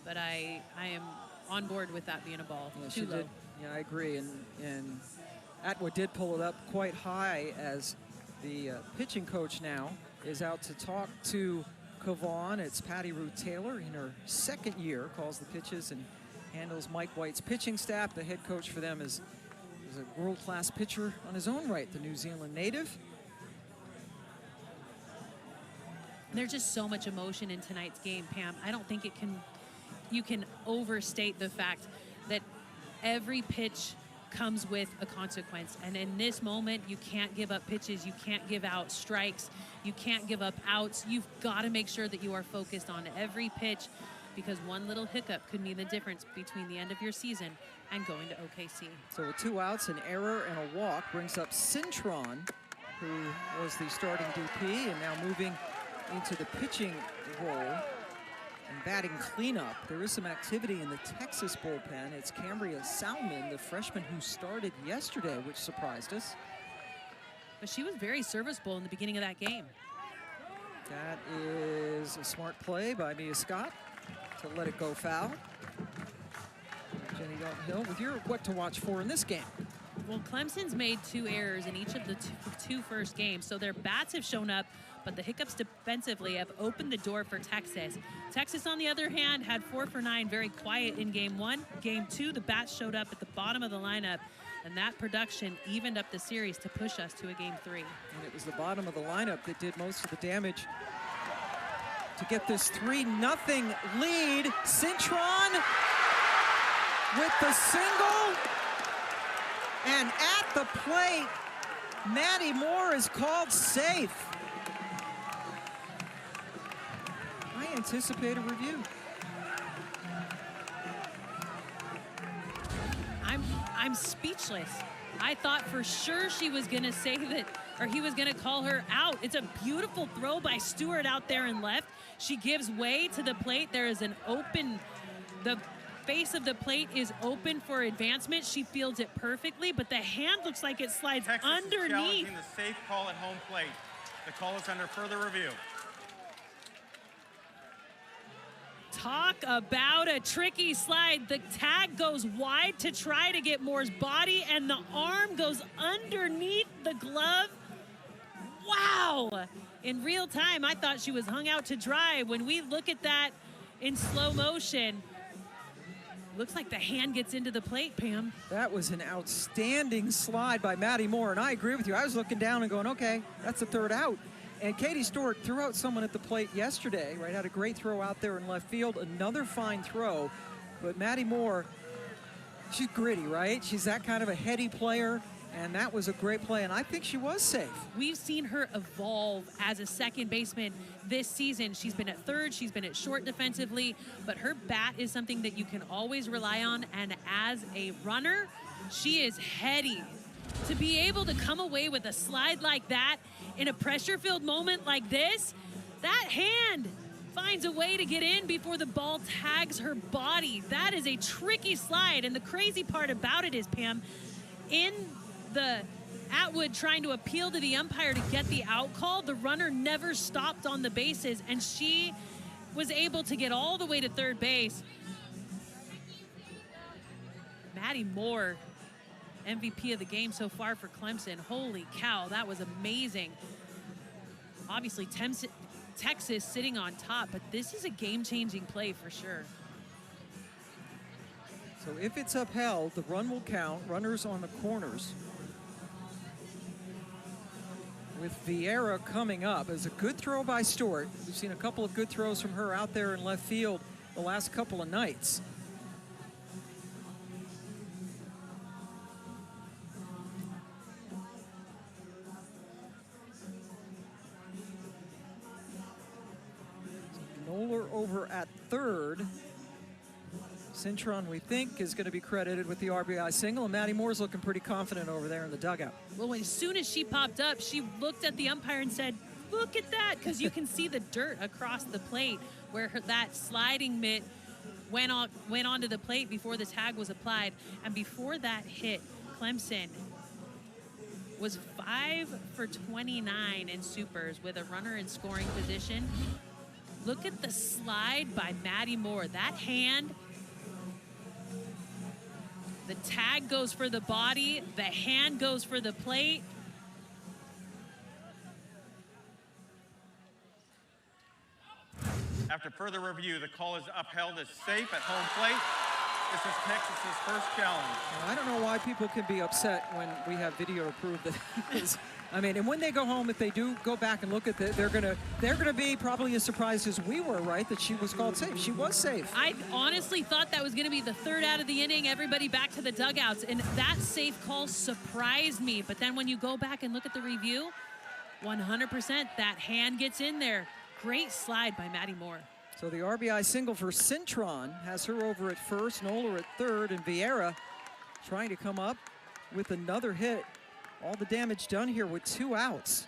But I am on board with that being a ball. Yeah, Too low. did. Yeah, I agree. And Atwood did pull it up quite high, as the pitching coach now is out to talk to Cavan. It's Patty Ruth Taylor in her 2nd year, calls the pitches and handles Mike White's pitching staff. The head coach for them is a world-class pitcher on his own right, the New Zealand native. There's just so much emotion in tonight's game, Pam. I don't think you can overstate the fact that every pitch comes with a consequence. And in this moment, you can't give up pitches. You can't give out strikes. You can't give up outs. You've got to make sure that you are focused on every pitch, because one little hiccup could mean the difference between the end of your season and going to OKC. So with 2 outs, an error, and a walk brings up Cintron, who was the starting DP and now moving into the pitching role and batting cleanup. There is some activity in the Texas bullpen. It's Cambria Salmon, the freshman who started yesterday, which surprised us. But she was very serviceable in the beginning of that game. That is a smart play by Mia Scott to let it go foul. Jenny Dalton Hill with your what to watch for in this game. Well, Clemson's made 2 errors in each of the two first games, so their bats have shown up, but the hiccups defensively have opened the door for Texas. Texas, on the other hand, had 4 for 9, very quiet in game 1. Game 2, the bats showed up at the bottom of the lineup, and that production evened up the series to push us to a game 3. And it was the bottom of the lineup that did most of the damage to get this 3-0 lead. Cintron with the single, and at the plate, Maddie Moore is called safe. I anticipate a review. I'm speechless. I thought for sure she was going to say that, or he was going to call her out. It's a beautiful throw by Stewart out there in left. She gives way to the plate. There is an open, the face of the plate is open for advancement. She fields it perfectly, but the hand looks like it slides Texas underneath. is challenging the safe call at home plate. The call is under further review. Talk about a tricky slide. The tag goes wide to try to get Moore's body, and the arm goes underneath the glove. Wow! In real time, I thought she was hung out to dry. When we look at that in slow motion, looks like the hand gets into the plate, Pam. That was an outstanding slide by Maddie Moore, and I agree with you. I was looking down and going, okay, that's the 3rd out. And Katie Stewart threw out someone at the plate yesterday, right? Had a great throw out there in left field, another fine throw. But Maddie Moore, she's gritty, right? She's that kind of a heady player, and that was a great play, and I think she was safe. We've seen her evolve as a second baseman this season. She's been at third, she's been at short defensively, but her bat is something that you can always rely on, and as a runner, she is heady. To be able to come away with a slide like that in a pressure-filled moment like this, that hand finds a way to get in before the ball tags her body. That is a tricky slide, and the crazy part about it is, Pam, in the Atwood trying to appeal to the umpire to get the out call, the runner never stopped on the bases, and she was able to get all the way to third base. Maddie Moore, MVP of the game so far for Clemson. Holy cow, that was amazing. Obviously, Texas sitting on top, but this is a game-changing play for sure. So if it's upheld, the run will count. Runners on the corners. With Vieira coming up. As a good throw by Stewart. We've seen a couple of good throws from her out there in left field the last couple of nights. Noller over at third. Cintron, we think, is going to be credited with the RBI single, and Maddie Moore's looking pretty confident over there in the dugout. Well, as soon as she popped up, she looked at the umpire and said, look at that, because you can see the dirt across the plate where that sliding mitt went onto the plate before the tag was applied. And before that hit, Clemson was 5 for 29 in supers with a runner in scoring position. Look at the slide by Maddie Moore. That hand, the tag goes for the body, the hand goes for the plate. After further review, the call is upheld as safe at home plate. This is Texas's first challenge. I don't know why people can be upset when we have video to prove that he was I mean, and when they go home, if they do go back and look at it, they're gonna be probably as surprised as we were, right? That she was called safe. She was safe. I honestly thought that was going to be the third out of the inning, everybody back to the dugouts, and that safe call surprised me. But then when you go back and look at the review, 100% that hand gets in there. Great slide by Maddie Moore. So the RBI single for Cintron has her over at first, Nola at third, and Vieira trying to come up with another hit. All the damage done here with 2 outs.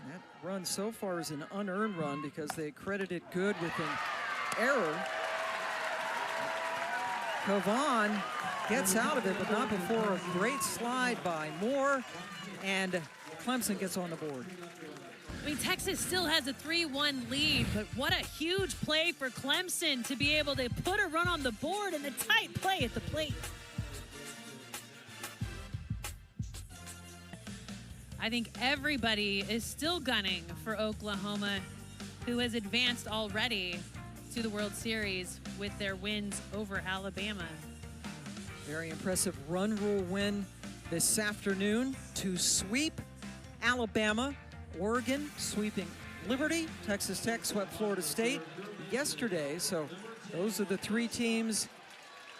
And that run so far is an unearned run because they credited Good with an error. Cavan gets out of it, but not before a great slide by Moore, and Clemson gets on the board. I mean, Texas still has a 3-1 lead, but what a huge play for Clemson to be able to put a run on the board and a tight play at the plate. I think everybody is still gunning for Oklahoma, who has advanced already to the World Series with their wins over Alabama. Very impressive run rule win this afternoon to sweep Alabama. Oregon sweeping Liberty. Texas Tech swept Florida State yesterday. So those are the 3 teams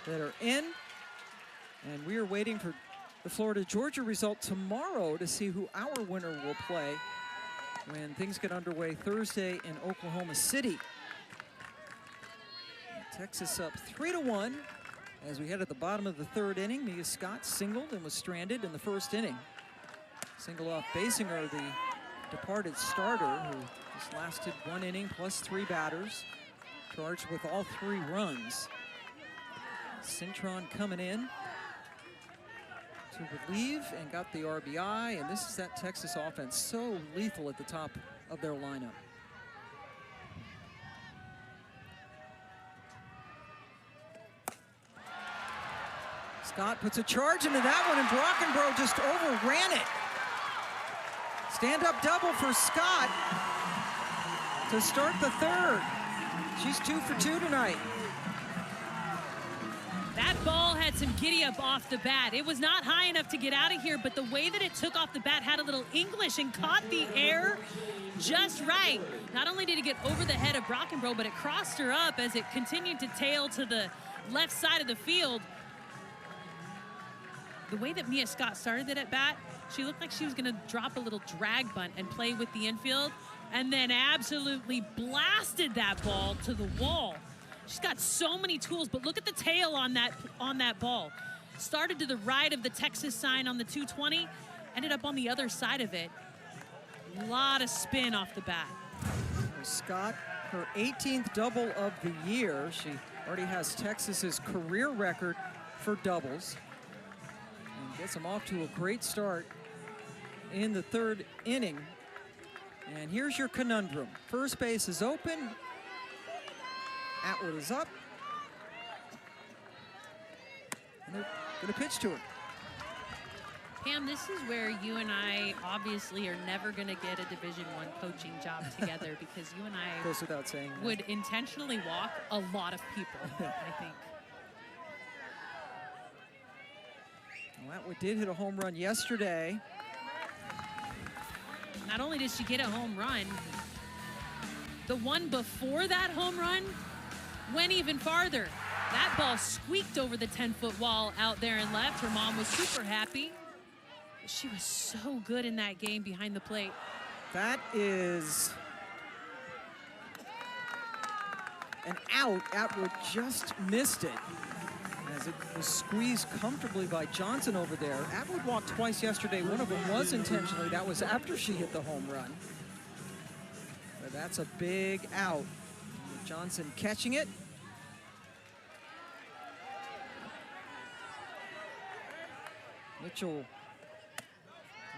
that are in. And we are waiting for the Florida-Georgia result tomorrow to see who our winner will play when things get underway Thursday in Oklahoma City. Texas up 3-1 as we head at the bottom of the 3rd inning. Mia Scott singled and was stranded in the 1st inning. Single off Basinger, the departed starter, who just lasted 1 inning plus 3 batters, charged with all 3 runs. Cintron coming in to relieve and got the RBI, and this is that Texas offense so lethal at the top of their lineup. Scott puts a charge into that one, and Brockenbrough just overran it. Stand-up double for Scott to start the 3rd. She's 2 for 2 tonight. That ball had some giddy up off the bat. It was not high enough to get out of here, but the way that it took off the bat had a little English and caught the air just right. Not only did it get over the head of Brockenbrough, but it crossed her up as it continued to tail to the left side of the field. The way that Mia Scott started it at bat, she looked like she was going to drop a little drag bunt and play with the infield, and then absolutely blasted that ball to the wall. She's got so many tools, but look at the tail on that ball. Started to the right of the Texas sign on the 220, ended up on the other side of it. A lot of spin off the bat. Scott, her 18th double of the year. She already has Texas's career record for doubles. And gets them off to a great start in the 3rd inning. And here's your conundrum. First base is open. Atwood is up. And they're going to pitch to her. Pam, this is where you and I obviously are never going to get a Division I coaching job together because you and I goes without saying would intentionally walk a lot of people, I think. Well, Atwood did hit a home run yesterday. Not only did she get a home run, the one before that home run went even farther. That ball squeaked over the 10-foot wall out there and left. Her mom was super happy. She was so good in that game behind the plate. That is an out. Atwood just missed it as it was squeezed comfortably by Johnson over there. Atwood walked twice yesterday. One of them was intentionally. That was after she hit the home run. But that's a big out. Johnson catching it. Mitchell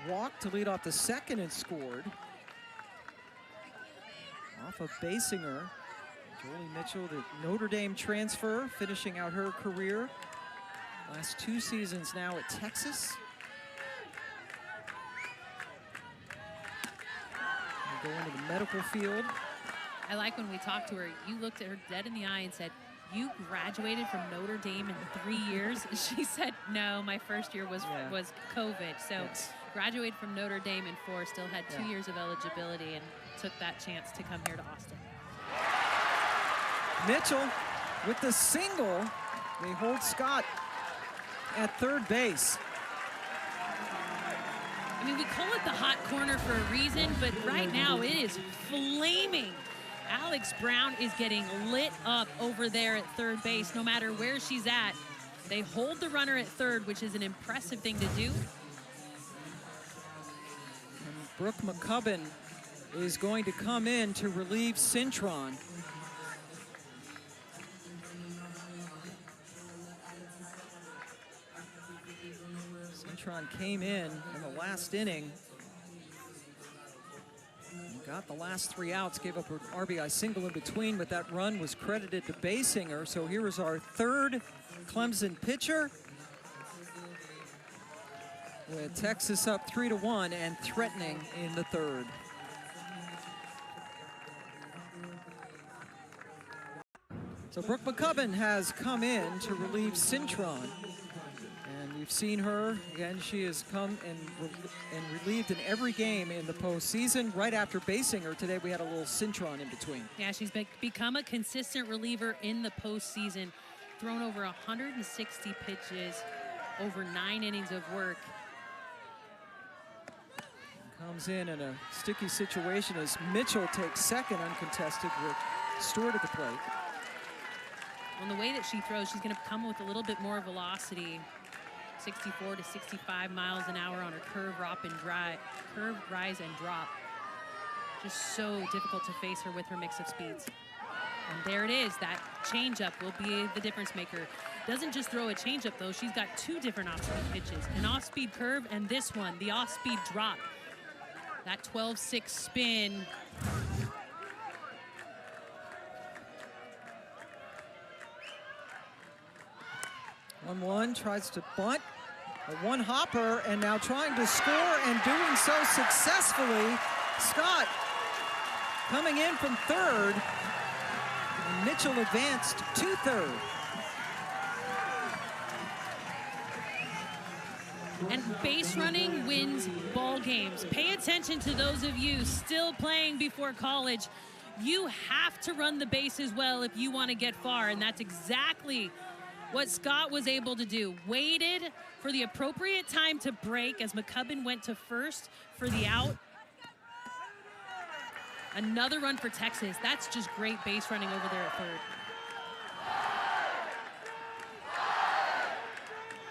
walked to lead off the 2nd and scored. Off of Basinger. Jolie Mitchell, the Notre Dame transfer, finishing out her career. Last 2 seasons now at Texas. Go into the medical field. I like when we talked to her, you looked at her dead in the eye and said, You graduated from Notre Dame in 3 years? She said, no, my first year was COVID. So graduated from Notre Dame in 4, still had 2 years of eligibility, and took that chance to come here to Austin. Mitchell with the single. They hold Scott at third base. I mean, we call it the hot corner for a reason, but right now it is flaming. Alex Brown is getting lit up over there at third base, no matter where she's at. They hold the runner at third, which is an impressive thing to do. And Brooke McCubbin is going to come in to relieve Cintron. Cintron came in the last inning. Got the last 3 outs, gave up an RBI single in between, but that run was credited to Basinger. So here is our third Clemson pitcher, with Texas up 3-1 and threatening in the third. So Brooke McCubbin has come in to relieve Cintron. We've seen her, again, she has come and relieved in every game in the postseason. Right after Basinger today, we had a little Cintron in between. Yeah, she's become a consistent reliever in the postseason. Thrown over 160 pitches, over 9 innings of work. Comes in a sticky situation as Mitchell takes second uncontested with Stewart at the plate. On the way that she throws, she's going to come with a little bit more velocity. 64 to 65 miles an hour on her curve, rise and drop. Just so difficult to face her with her mix of speeds. And there it is. That changeup will be the difference maker. Doesn't just throw a changeup though. She's got 2 different off-speed pitches, an off-speed curve and this one, the off-speed drop. That 12-6 spin. 1-1, tries to bunt. A one-hopper, and now trying to score and doing so successfully. Scott coming in from third. And Mitchell advanced to third. And base running wins ball games. Pay attention to those of you still playing before college. You have to run the bases well if you want to get far, and that's exactly what Scott was able to do. Waited for the appropriate time to break as McCubbin went to first for the out. Another run for Texas. That's just great base running over there at third.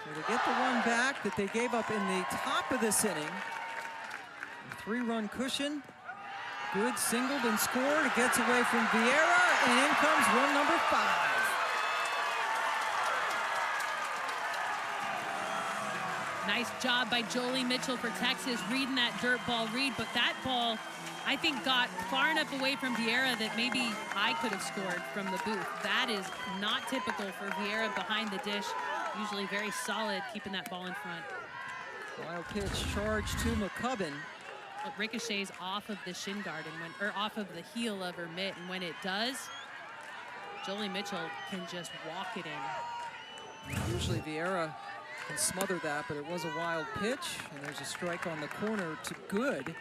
So to get the one back that they gave up in the top of this inning. A 3-run cushion. Good, singled and scored. It gets away from Vieira, and in comes run number 5. Nice job by Jolie Mitchell for Texas, reading that dirt ball read, but that ball, I think, got far enough away from Vieira that maybe I could have scored from the booth. That is not typical for Vieira behind the dish. Usually very solid, keeping that ball in front. Wild pitch charge to McCubbin. It ricochets off of the shin guard or off of the heel of her mitt, and when it does, Jolie Mitchell can just walk it in. Usually Vieira can smother that, but it was a wild pitch, and there's a strike on the corner to good.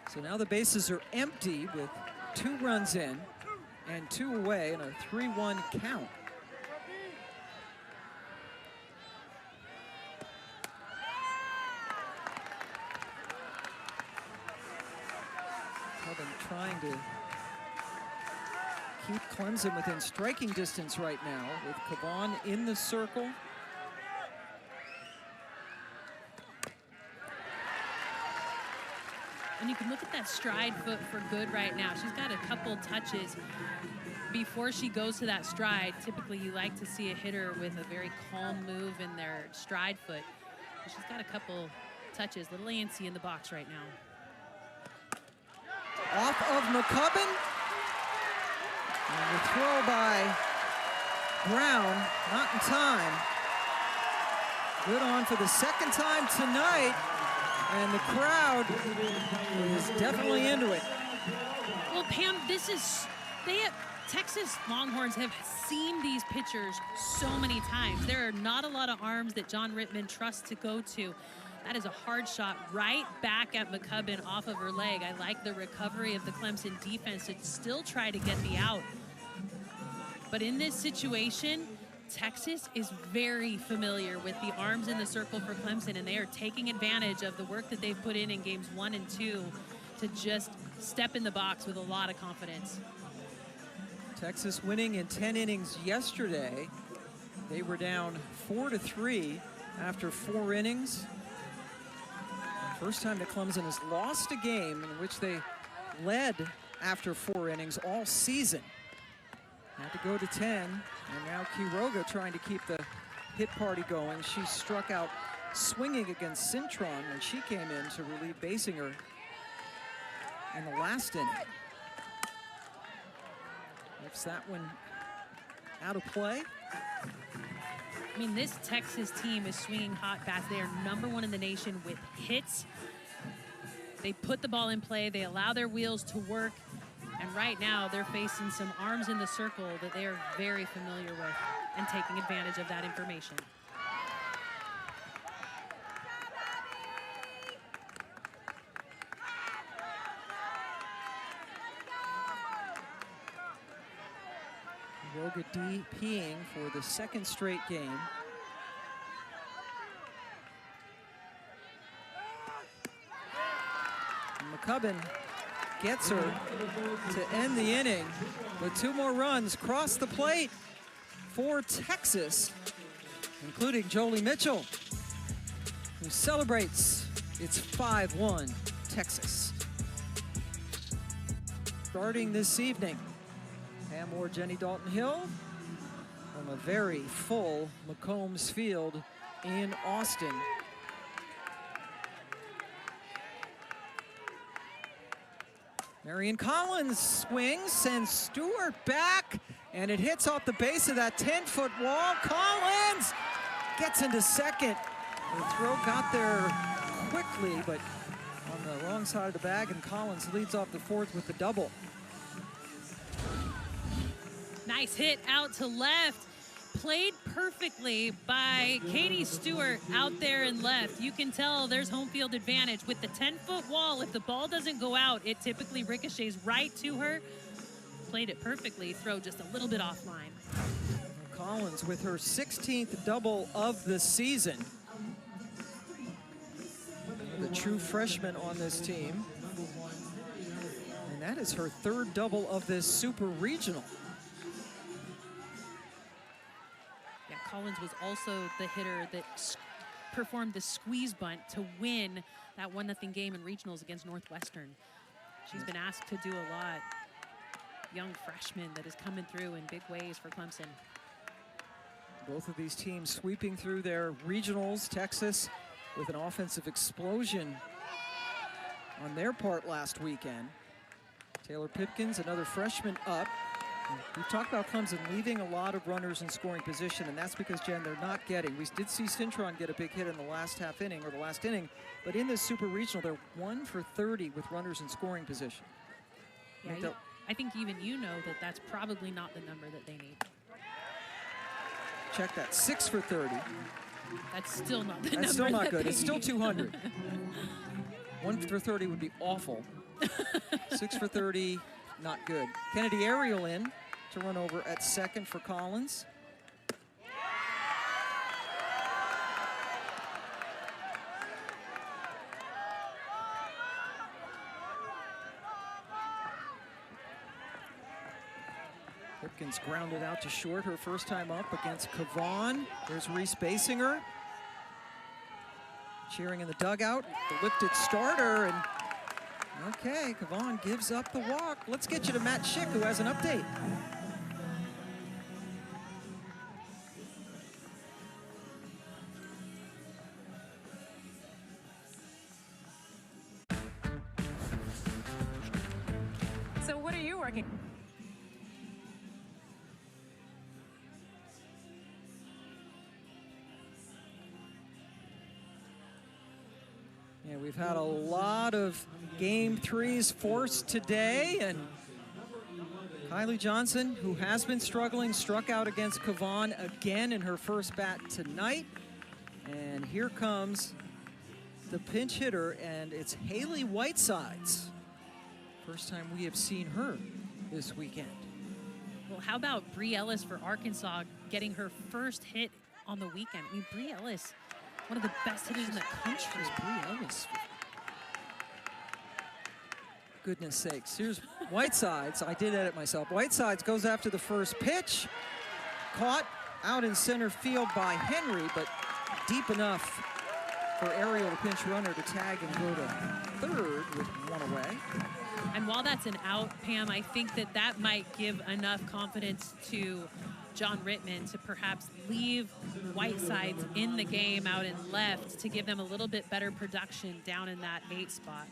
So now the bases are empty with 2 runs in and 2 away and a 3-1 count. Clemson trying to keep Clemson within striking distance right now with Caban in the circle. And you can look at that stride foot for good right now. She's got a couple touches before she goes to that stride. Typically, you like to see a hitter with a very calm move in their stride foot. But she's got a couple touches. Little antsy in the box right now. Off of McCubbin. And the throw by Brown, not in time. Good on for the second time tonight. And the crowd is definitely into it. Well, Pam, this is, Texas Longhorns have seen these pitchers so many times. There are not a lot of arms that John Rittman trusts to go to. That is a hard shot right back at McCubbin off of her leg. I like the recovery of the Clemson defense to still try to get the out. But in this situation, Texas is very familiar with the arms in the circle for Clemson, and they are taking advantage of the work that they've put in games 1 and 2 to just step in the box with a lot of confidence. Texas winning in 10 innings yesterday. They were down 4-3 after 4 innings. First time that Clemson has lost a game in which they led after 4 innings all season. Had to go to 10, and now Quiroga trying to keep the hit party going. She struck out swinging against Cintron when she came in to relieve Basinger in the last inning. Lifts that one out of play. I mean, this Texas team is swinging hot bats. They are #1 in the nation with hits. They put the ball in play. They allow their wheels to work. And right now, they're facing some arms in the circle that they are very familiar with and taking advantage of that information. Quiroga DPing for the 2nd straight game. And McCubbin gets her to end the inning, but 2 more runs cross the plate for Texas, including Jolie Mitchell, who celebrates its 5-1 Texas. Starting this evening, Pam Moore, Jenny Dalton-Hill from a very full McCombs Field in Austin. Marion Collins swings, sends Stewart back, and it hits off the base of that 10-foot wall. Collins gets into second. The throw got there quickly, but on the wrong side of the bag, and Collins leads off the 4th with the double. Nice hit out to left. Played perfectly by Katie Stewart out there in left. You can tell there's home field advantage. With the 10-foot wall, if the ball doesn't go out, it typically ricochets right to her. Played it perfectly, throw just a little bit offline. Collins with her 16th double of the season. The true freshman on this team. And that is her 3rd double of this super regional. Collins was also the hitter that performed the squeeze bunt to win that 1-0 game in regionals against Northwestern. She's been asked to do a lot. Young freshman that is coming through in big ways for Clemson. Both of these teams sweeping through their regionals. Texas with an offensive explosion on their part last weekend. Taylor Pipkins, another freshman up. We've talked about Clemson leaving a lot of runners in scoring position, and that's because, Jen, they're not getting. We did see Cintron get a big hit in the last half inning, or the last inning, but in this super regional, they're 1 for 30 with runners in scoring position. Yeah, I think even you know that that's probably not the number that they need. Check that, 6 for 30. That's still not the number. That's still not that good. they It's still need. 200. 1 for 30 would be awful. 6 for 30, not good. Kennedy Ariel in to run over at 2nd for Collins. Pipkins grounded out to short her first time up against Cavan. There's Reese Basinger cheering in the dugout. The lifted starter, and okay, Cavan gives up the walk. Let's get you to Matt Schick, who has an update. So what are you working? Yeah, we've had a lot of game 3s forced today, and Kylie Johnson, who has been struggling, struck out against Kavan again in her first bat tonight. And here comes the pinch hitter, and it's Haley Whitesides. First time we have seen her this weekend. Well, how about Bree Ellis for Arkansas getting her first hit on the weekend? I mean, Bree Ellis, one of the best hitters in the country. Bree Ellis. Goodness sakes. Here's Whitesides. I did edit myself. Whitesides goes after the first pitch. Caught out in center field by Henry, but deep enough for Ariel, the pinch runner, to tag and go to third with one away. And while that's an out, Pam, I think that that might give enough confidence to John Rittman to perhaps leave Whitesides in the game out in left to give them a little bit better production down in that 8 spot.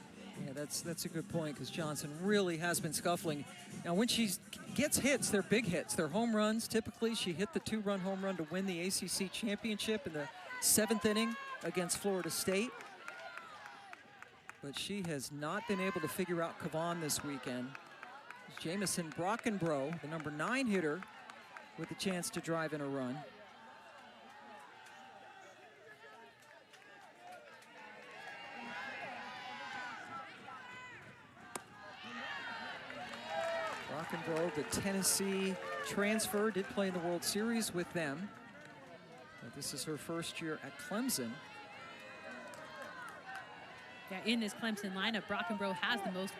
Yeah, that's a good point, because Johnson really has been scuffling. Now, when she gets hits, they're big hits. They're home runs. Typically, she hit the 2-run home run to win the ACC championship in the 7th inning against Florida State. But she has not been able to figure out Kavan this weekend. Jamison Brockenbrough, the number 9 hitter, with a chance to drive in a run. Brockenbrough, the Tennessee transfer, did play in the World Series with them. But this is her first year at Clemson. Yeah, in this Clemson lineup, Brockenbrough has the most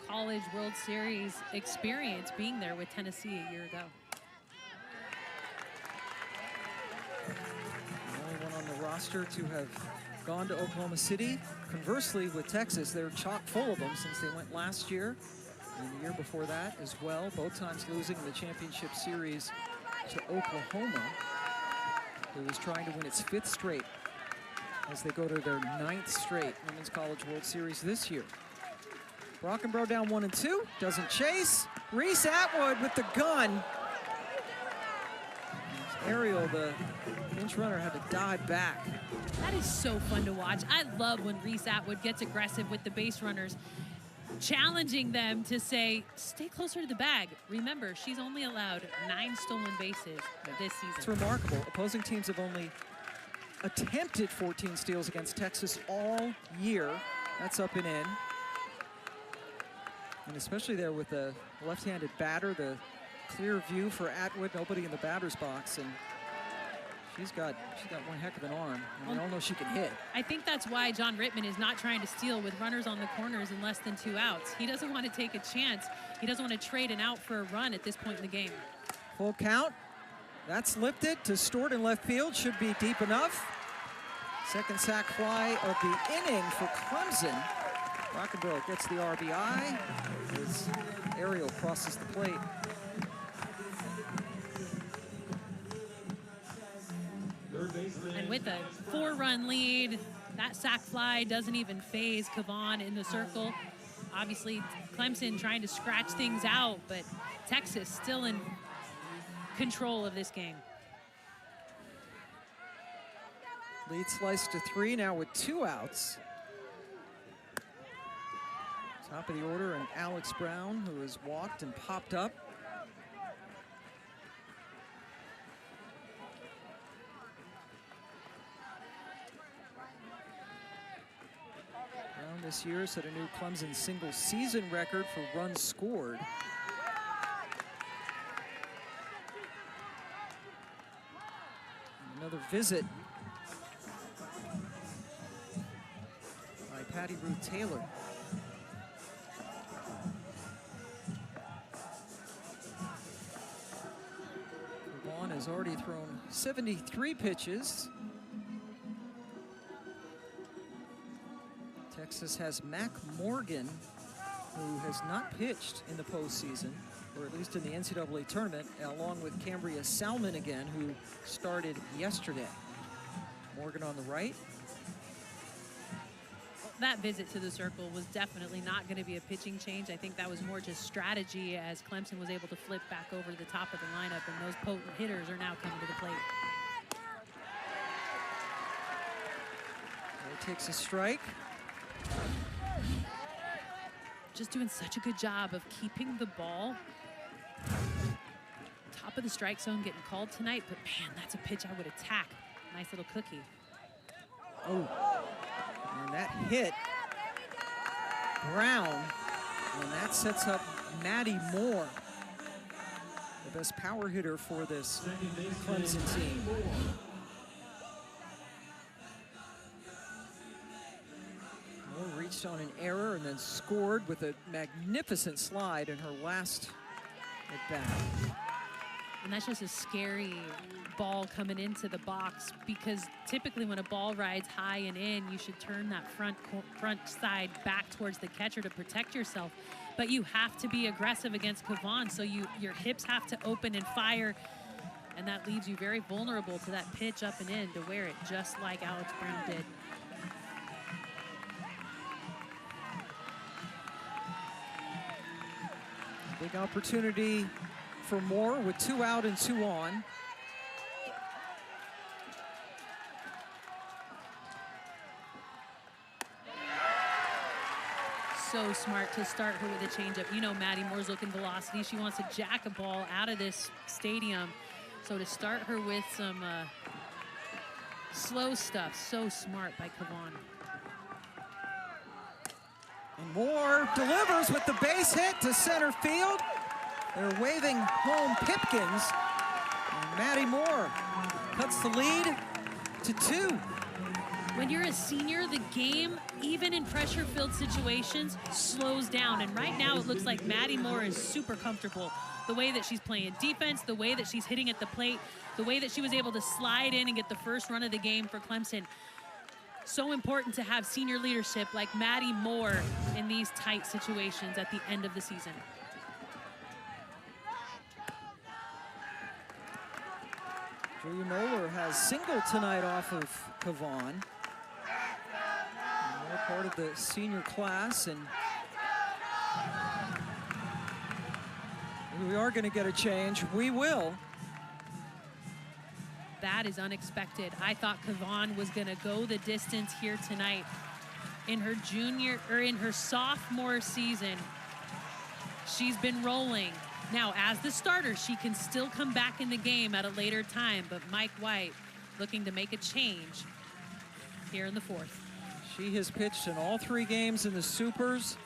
college World Series experience, being there with Tennessee a year ago. The only one on the roster to have gone to Oklahoma City. Conversely, with Texas, they're chock full of them since they went last year and the year before that as well, both times losing in the championship series to Oklahoma, who was trying to win its 5th straight as they go to their 9th straight Women's College World Series this year. Brockenbrough down 1-2, doesn't chase. Reese Atwood with the gun. Ariel, the pinch runner, had to dive back. That is so fun to watch. I love when Reese Atwood gets aggressive with the base runners, challenging them to say, stay closer to the bag. Remember, she's only allowed 9 stolen bases this season. It's remarkable. Opposing teams have only attempted 14 steals against Texas all year. That's up and in. And especially there with the left-handed batter, the clear view for Atwood, nobody in the batter's box, and she's got one heck of an arm, and we all know she can hit. I think that's why John Rittman is not trying to steal with runners on the corners and less than 2 outs. He doesn't want to take a chance. He doesn't want to trade an out for a run at this point in the game. Full count. That's lifted to Stewart in left field. Should be deep enough. Second sac fly of the inning for Clemson. Brockenbrough gets the RBI as Ariel crosses the plate. And with a 4-run lead, that sac fly doesn't even phase Kavan in the circle. Obviously, Clemson trying to scratch things out, but Texas still in control of this game. Lead sliced to 3 now with 2 outs. Top of the order, and Alex Brown, who has walked and popped up. Brown this year set a new Clemson single season record for runs scored. Another visit by Patty Ruth Taylor. Vaughn has already thrown 73 pitches. Texas has Mac Morgan, who has not pitched in the postseason, or at least in the NCAA tournament, along with Cambria Salmon again, who started yesterday. Morgan on the right. That visit to the circle was definitely not going to be a pitching change. I think that was more just strategy as Clemson was able to flip back over to the top of the lineup, and those potent hitters are now coming to the plate. There takes a strike. Just doing such a good job of keeping the ball Top of the strike zone getting called tonight, but man, that's a pitch I would attack. Nice little cookie. Oh, and that hit Brown, and that sets up Maddie Moore, the best power hitter for this Clemson team. Moore reached on an error and then scored with a magnificent slide in her last at bat. And that's just a scary ball coming into the box, because typically when a ball rides high and in, you should turn that front side back towards the catcher to protect yourself. But you have to be aggressive against Kavan, so your hips have to open and fire, and that leaves you very vulnerable to that pitch up and in to wear it, just like Alex Brown did. Big opportunity for Moore with 2 out and 2 on. So smart to start her with a changeup. You know, Maddie Moore's looking velocity. She wants to jack a ball out of this stadium. So to start her with some slow stuff, so smart by Kavan. And Moore delivers with the base hit to center field. They're waving home Pipkins. And Maddie Moore cuts the lead to 2. When you're a senior, the game, even in pressure-filled situations, slows down. And right now it looks like Maddie Moore is super comfortable. The way that she's playing defense, the way that she's hitting at the plate, the way that she was able to slide in and get the first run of the game for Clemson. So important to have senior leadership like Maddie Moore in these tight situations at the end of the season. Julia Noller has singled tonight off of Kavan. They're part of the senior class, and we are going to get a change. We will. That is unexpected. I thought Kavan was going to go the distance here tonight. In her sophomore season, she's been rolling. Now, as the starter, she can still come back in the game at a later time, but Mike White looking to make a change here in the 4th. She has pitched in all 3 games in the Supers.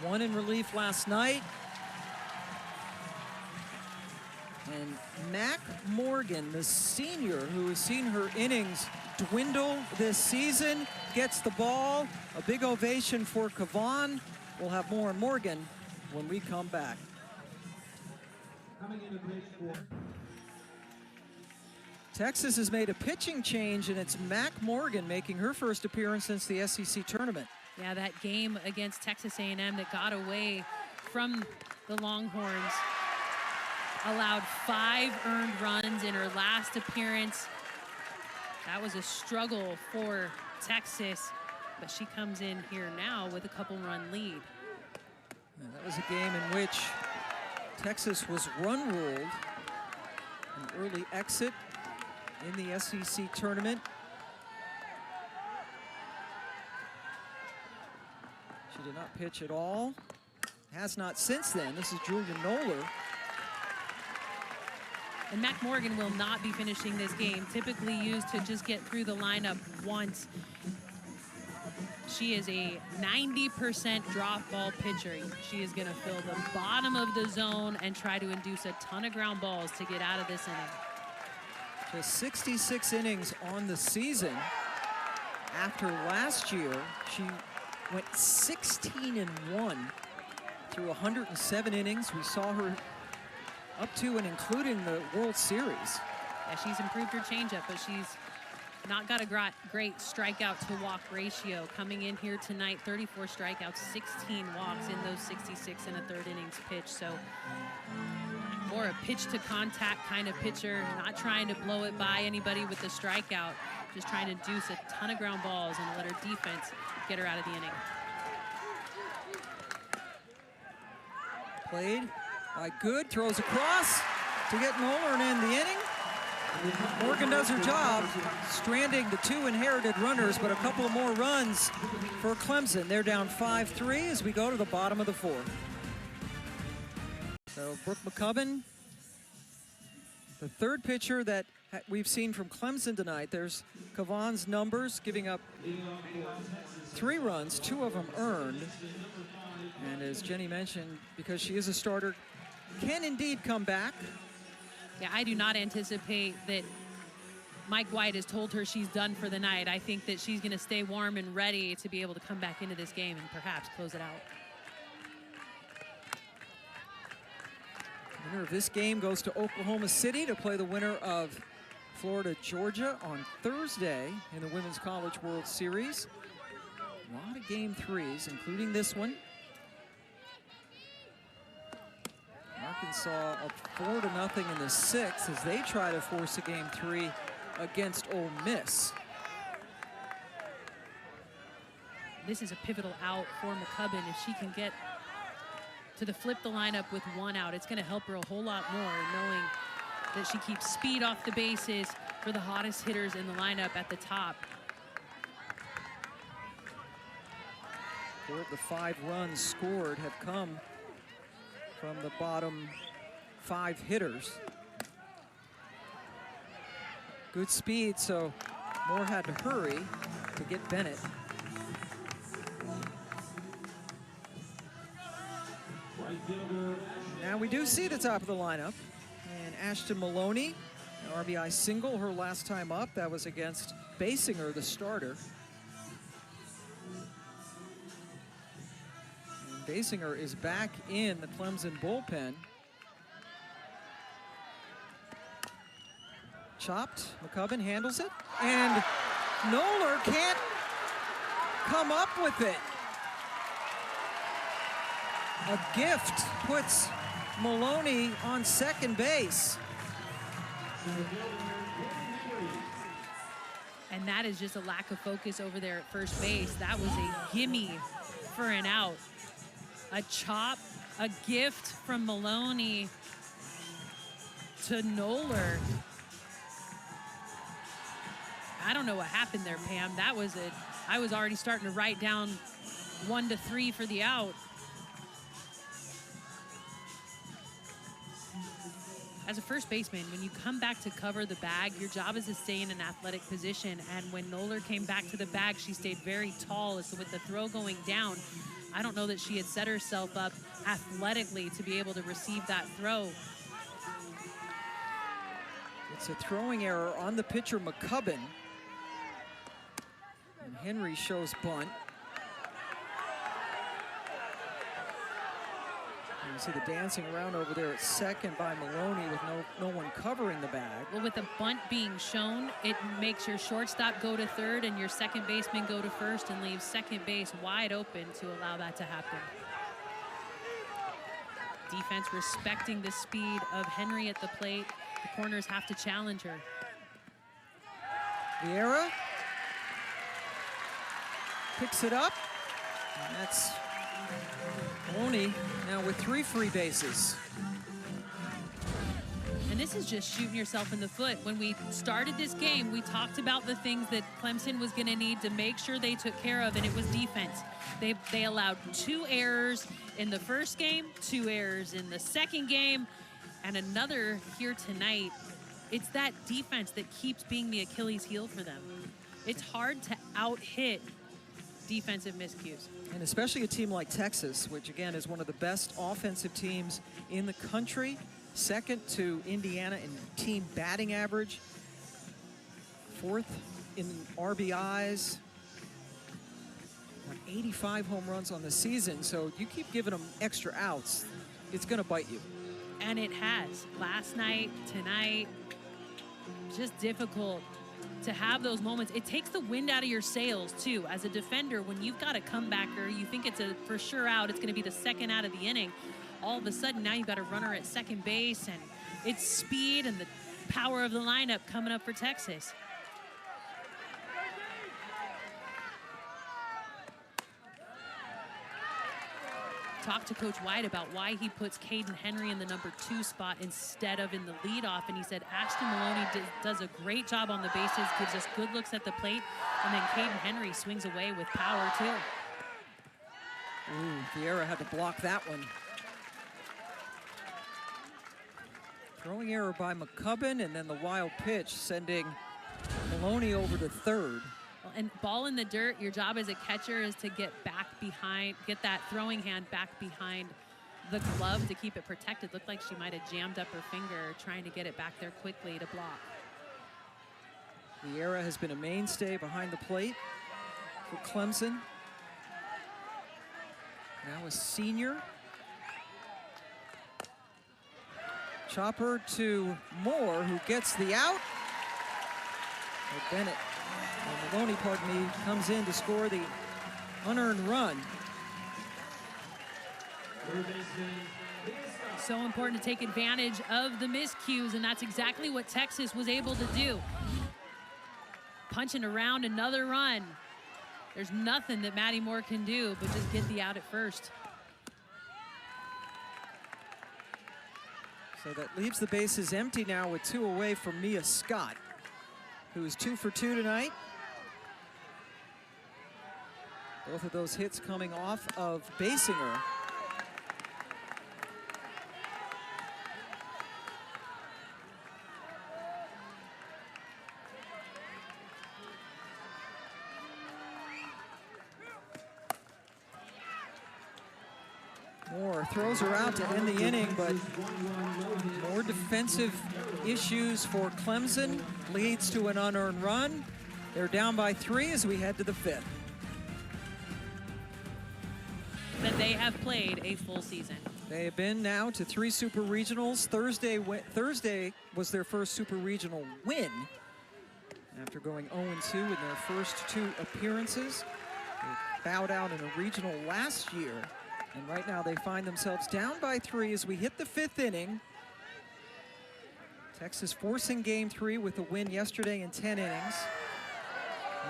1 in relief last night. And Mac Morgan, the senior who has seen her innings dwindle this season, gets the ball. A big ovation for Kavan. We'll have more on Morgan when we come back. Texas has made a pitching change, and it's Mac Morgan making her first appearance since the SEC tournament. Yeah, that game against Texas A&M that got away from the Longhorns allowed 5 earned runs in her last appearance. That was a struggle for Texas, but she comes in here now with a couple-run lead. And that was a game in which Texas was run-ruled, an early exit in the SEC tournament. She did not pitch at all. Has not since then. This is Julia Noller. And Mac Morgan will not be finishing this game, typically used to just get through the lineup once. She is a 90% drop ball pitcher. She is going to fill the bottom of the zone and try to induce a ton of ground balls to get out of this inning. Just 66 innings on the season. After last year, she went 16-1 through 107 innings. We saw her up to and including the World Series. Yeah, she's improved her changeup, but she's not got a great strikeout to walk ratio. Coming in here tonight, 34 strikeouts, 16 walks in those 66 and a third innings pitch. So more a pitch to contact kind of pitcher, not trying to blow it by anybody with the strikeout, just trying to induce a ton of ground balls and let her defense get her out of the inning. Played by Good, throws across to get Noller and end the inning. Morgan does her job, stranding the 2 inherited runners, but a couple of more runs for Clemson. They're down 5-3 as we go to the bottom of the 4th. So Brooke McCubbin, the third pitcher that we've seen from Clemson tonight. There's Kavon's numbers, giving up 3 runs, 2 of them earned. And as Jenny mentioned, because she is a starter, can indeed come back. Yeah, I do not anticipate that Mike White has told her she's done for the night. I think that she's going to stay warm and ready to be able to come back into this game and perhaps close it out. The winner of this game goes to Oklahoma City to play the winner of Florida, Georgia on Thursday in the Women's College World Series. A lot of game 3s, including this one. Arkansas up 4-0 in the 6th as they try to force a game 3 against Ole Miss. This is a pivotal out for McCubbin. If she can get to flip the lineup with 1 out, it's going to help her a whole lot more, knowing that she keeps speed off the bases for the hottest hitters in the lineup at the top. 4 of the 5 runs scored have come from the bottom 5 hitters. Good speed, so Moore had to hurry to get Bennett. Now we do see the top of the lineup. And Ashton Maloney, an RBI single her last time up. That was against Basinger, the starter. And Basinger is back in the Clemson bullpen. Chopped, McCubbin handles it, and Noller can't come up with it. A gift puts Maloney on second base. And that is just a lack of focus over there at first base. That was a gimme for an out. A chop, a gift from Maloney to Noller. I don't know what happened there, Pam. That was it. I was already starting to write down 1-3 for the out. As a first baseman, when you come back to cover the bag, your job is to stay in an athletic position. And when Noller came back to the bag, she stayed very tall. So with the throw going down, I don't know that she had set herself up athletically to be able to receive that throw. It's a throwing error on the pitcher, McCubbin. And Henry shows bunt. You see the dancing around over there at second by Maloney with no one covering the bag. Well, with a bunt being shown, it makes your shortstop go to third and your second baseman go to first and leaves second base wide open to allow that to happen. Defense respecting the speed of Henry at the plate. The corners have to challenge her. Vieira picks it up, and that's Maloney now with 3 free bases. And this is just shooting yourself in the foot. When we started this game, we talked about the things that Clemson was going to need to make sure they took care of, and it was defense. They allowed 2 errors in the first game, 2 errors in the second game, and another here tonight. It's that defense that keeps being the Achilles heel for them. It's hard to out-hit defensive miscues. And especially a team like Texas, which again is one of the best offensive teams in the country, second to Indiana in team batting average, 4th in RBIs, 85 home runs on the season. So you keep giving them extra outs, it's going to bite you. And it has. Last night, tonight, just difficult to have those moments. It takes the wind out of your sails too. As a defender, when you've got a comebacker, you think it's a for sure out, it's going to be the second out of the inning. All of a sudden, now you've got a runner at second base, and it's speed and the power of the lineup coming up for Texas. Talked to Coach White about why he puts Caden Henry in the number 2 spot instead of in the leadoff, and he said Ashton Maloney does a great job on the bases, gives us good looks at the plate, and then Caden Henry swings away with power too. Ooh, Vieira had to block that one. Throwing error by McCubbin, and then the wild pitch sending Maloney over to third. Well, and ball in the dirt, your job as a catcher is to get back behind, get that throwing hand back behind the glove to keep it protected. Looked like she might have jammed up her finger trying to get it back there quickly to block. Vieira has been a mainstay behind the plate for Clemson. Now a senior. Chopper to Moore, who gets the out. But Bennett, or Maloney, pardon me, comes in to score the unearned run. So important to take advantage of the miscues, and that's exactly what Texas was able to do. Punching around another run. There's nothing that Maddie Moore can do but just get the out at first. So that leaves the bases empty now with 2 away from Mia Scott, who is 2 for 2 tonight. Both of those hits coming off of Basinger. Moore throws her out to end the inning, but more defensive issues for Clemson leads to an unearned run. They're down by 3 as we head to the 5th. That they have played a full season. They have been now to 3 super regionals. Thursday was their first super regional win after going 0-2 in their first 2 appearances. They bowed out in a regional last year. And right now they find themselves down by 3 as we hit the 5th inning. Texas forcing game 3 with a win yesterday in 10 innings.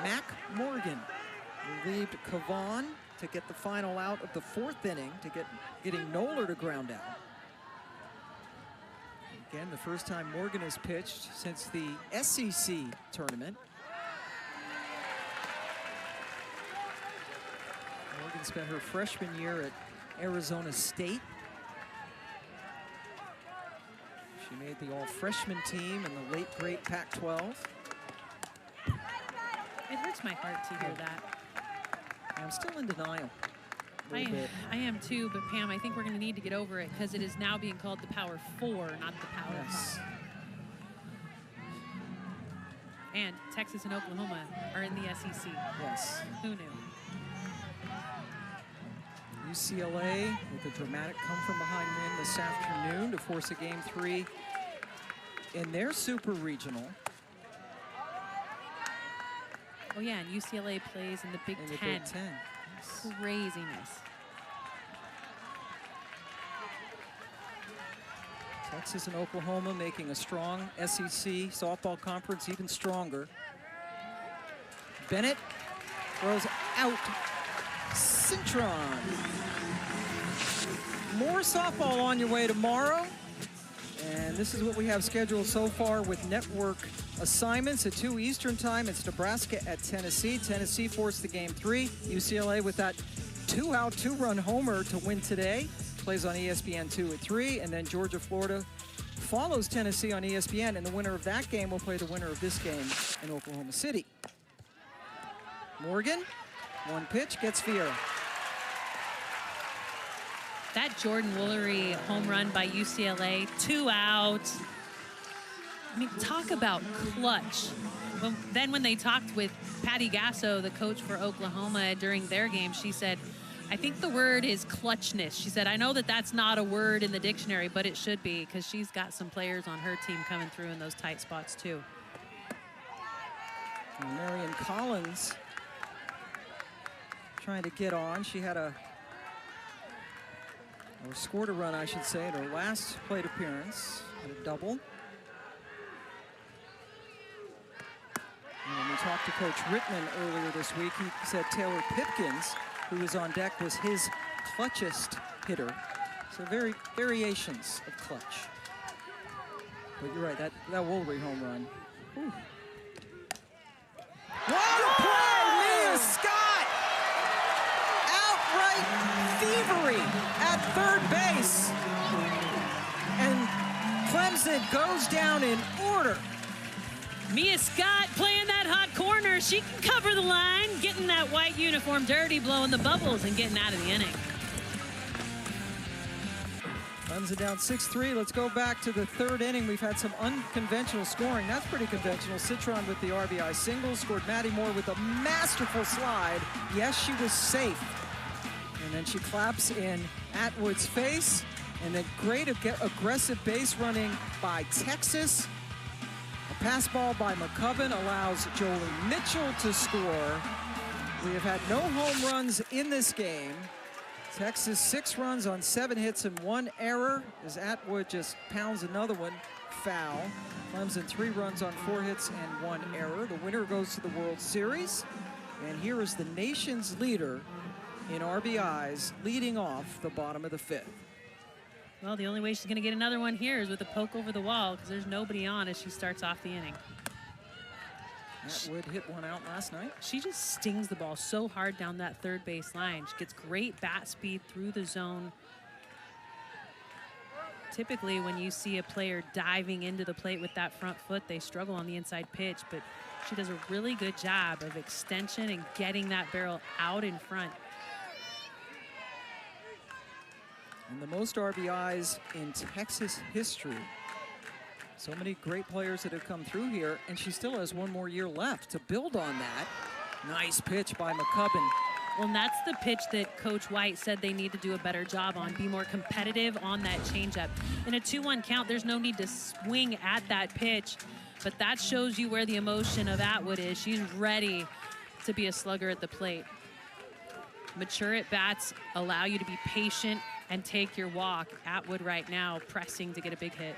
Mac Morgan relieved Cavan to get the final out of the 4th inning, to getting Noller to ground out. Again, the first time Morgan has pitched since the SEC tournament. Morgan spent her freshman year at Arizona State. She made the all-freshman team in the late, great Pac-12. It hurts my heart to hear that. I'm still in denial. I am too, but Pam, I think we're going to need to get over it because it is now being called the Power 4, not the Power 5. And Texas and Oklahoma are in the SEC. Yes. Who knew? UCLA with a dramatic come-from-behind win this afternoon to force a game 3 in their super regional. Oh yeah, and UCLA plays in the Big Ten. Big Ten. Yes. Craziness. Texas and Oklahoma making a strong SEC softball conference even stronger. Bennett throws out. Cintron. More softball on your way tomorrow. And this is what we have scheduled so far with network assignments. At 2 Eastern time, it's Nebraska at Tennessee. Tennessee forced the game 3. UCLA with that 2-out, 2-run homer to win today. Plays on ESPN 2 at 3. And then Georgia, Florida follows Tennessee on ESPN. And the winner of that game will play the winner of this game in Oklahoma City. Morgan. 1 pitch, gets Vieira. That Jordan Woolery home run by UCLA, 2 outs. I mean, talk about clutch. When they talked with Patty Gasso, the coach for Oklahoma, during their game, she said, I think the word is clutchness. She said, I know that that's not a word in the dictionary, but it should be, because she's got some players on her team coming through in those tight spots, too. And Marion Collins trying to get on. She had or scored a run, I should say, in her last plate appearance, had a double. And when we talked to Coach Rittman earlier this week, he said Taylor Pipkins, who was on deck, was his clutchest hitter. So variations of clutch. But you're right, that Woolery home run. Whew. What a play, Mia Scott! Outright thievery at third base. And Clemson goes down in order. Mia Scott playing that hot corner. She can cover the line, getting that white uniform dirty, blowing the bubbles, and getting out of the inning. Clemson down 6-3. Let's go back to the third inning. We've had some unconventional scoring. That's pretty conventional. Citron with the RBI single. Scored Maddie Moore with a masterful slide. Yes, she was safe. And then she claps in Atwood's face. And then great aggressive base running by Texas. A pass ball by McCubbin allows Jolie Mitchell to score. We have had no home runs in this game. Texas 6 runs on 7 hits and 1 error as Atwood just pounds another one foul. Clemson 3 runs on 4 hits and 1 error. The winner goes to the World Series. And here is the nation's leader in RBIs leading off the bottom of the 5th. Well, the only way she's going to get another one here is with a poke over the wall because there's nobody on as she starts off the inning. Atwood hit one out last night. She just stings the ball so hard down that third base line. She gets great bat speed through the zone. Typically, when you see a player diving into the plate with that front foot, they struggle on the inside pitch, but she does a really good job of extension and getting that barrel out in front. And the most RBIs in Texas history. So many great players that have come through here, and she still has 1 more year left to build on that. Nice pitch by McCubbin. Well, and that's the pitch that Coach White said they need to do a better job on, be more competitive on that changeup. In a 2-1 count, there's no need to swing at that pitch, but that shows you where the emotion of Atwood is. She's ready to be a slugger at the plate. Mature at-bats allow you to be patient and take your walk. Atwood right now pressing to get a big hit.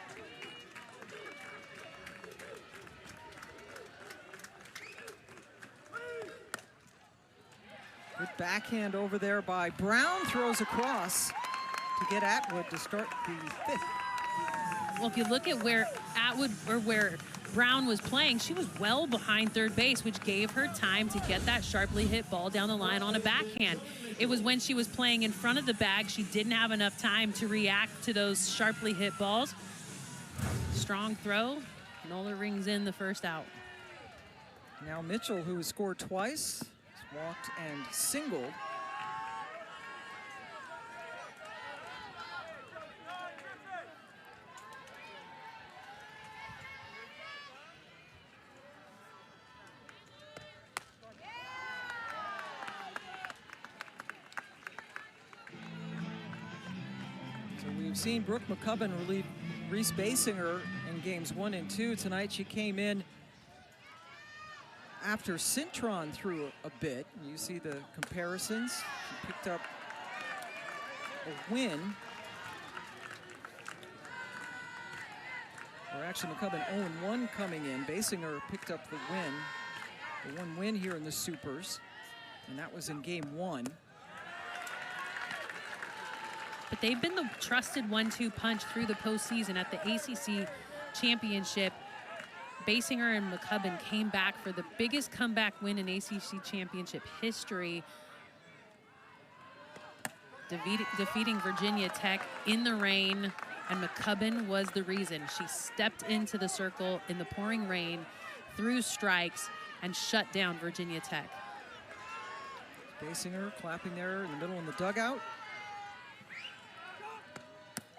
Good backhand over there by Brown, throws across to get Atwood to start the 5th. Well, if you look at where Atwood or where Brown was playing, she was well behind third base, which gave her time to get that sharply hit ball down the line on a backhand. It was when she was playing in front of the bag, she didn't have enough time to react to those sharply hit balls. Strong throw. Nola rings in the first out. Now Mitchell, who has scored twice, walked and singled. So we've seen Brooke McCubbin relieve Reese Basinger in games 1 and 2. Tonight she came in after Citron threw a bit. You see the comparisons. She picked up a win. Or actually McCubbin 0-1 coming in. Basinger picked up the win. The 1 win here in the Supers. And that was in game 1. But they've been the trusted 1-2 punch through the postseason at the ACC championship. Basinger and McCubbin came back for the biggest comeback win in ACC championship history, defeating Virginia Tech in the rain, and McCubbin was the reason. She stepped into the circle in the pouring rain, threw strikes, and shut down Virginia Tech. Basinger clapping there in the middle in the dugout.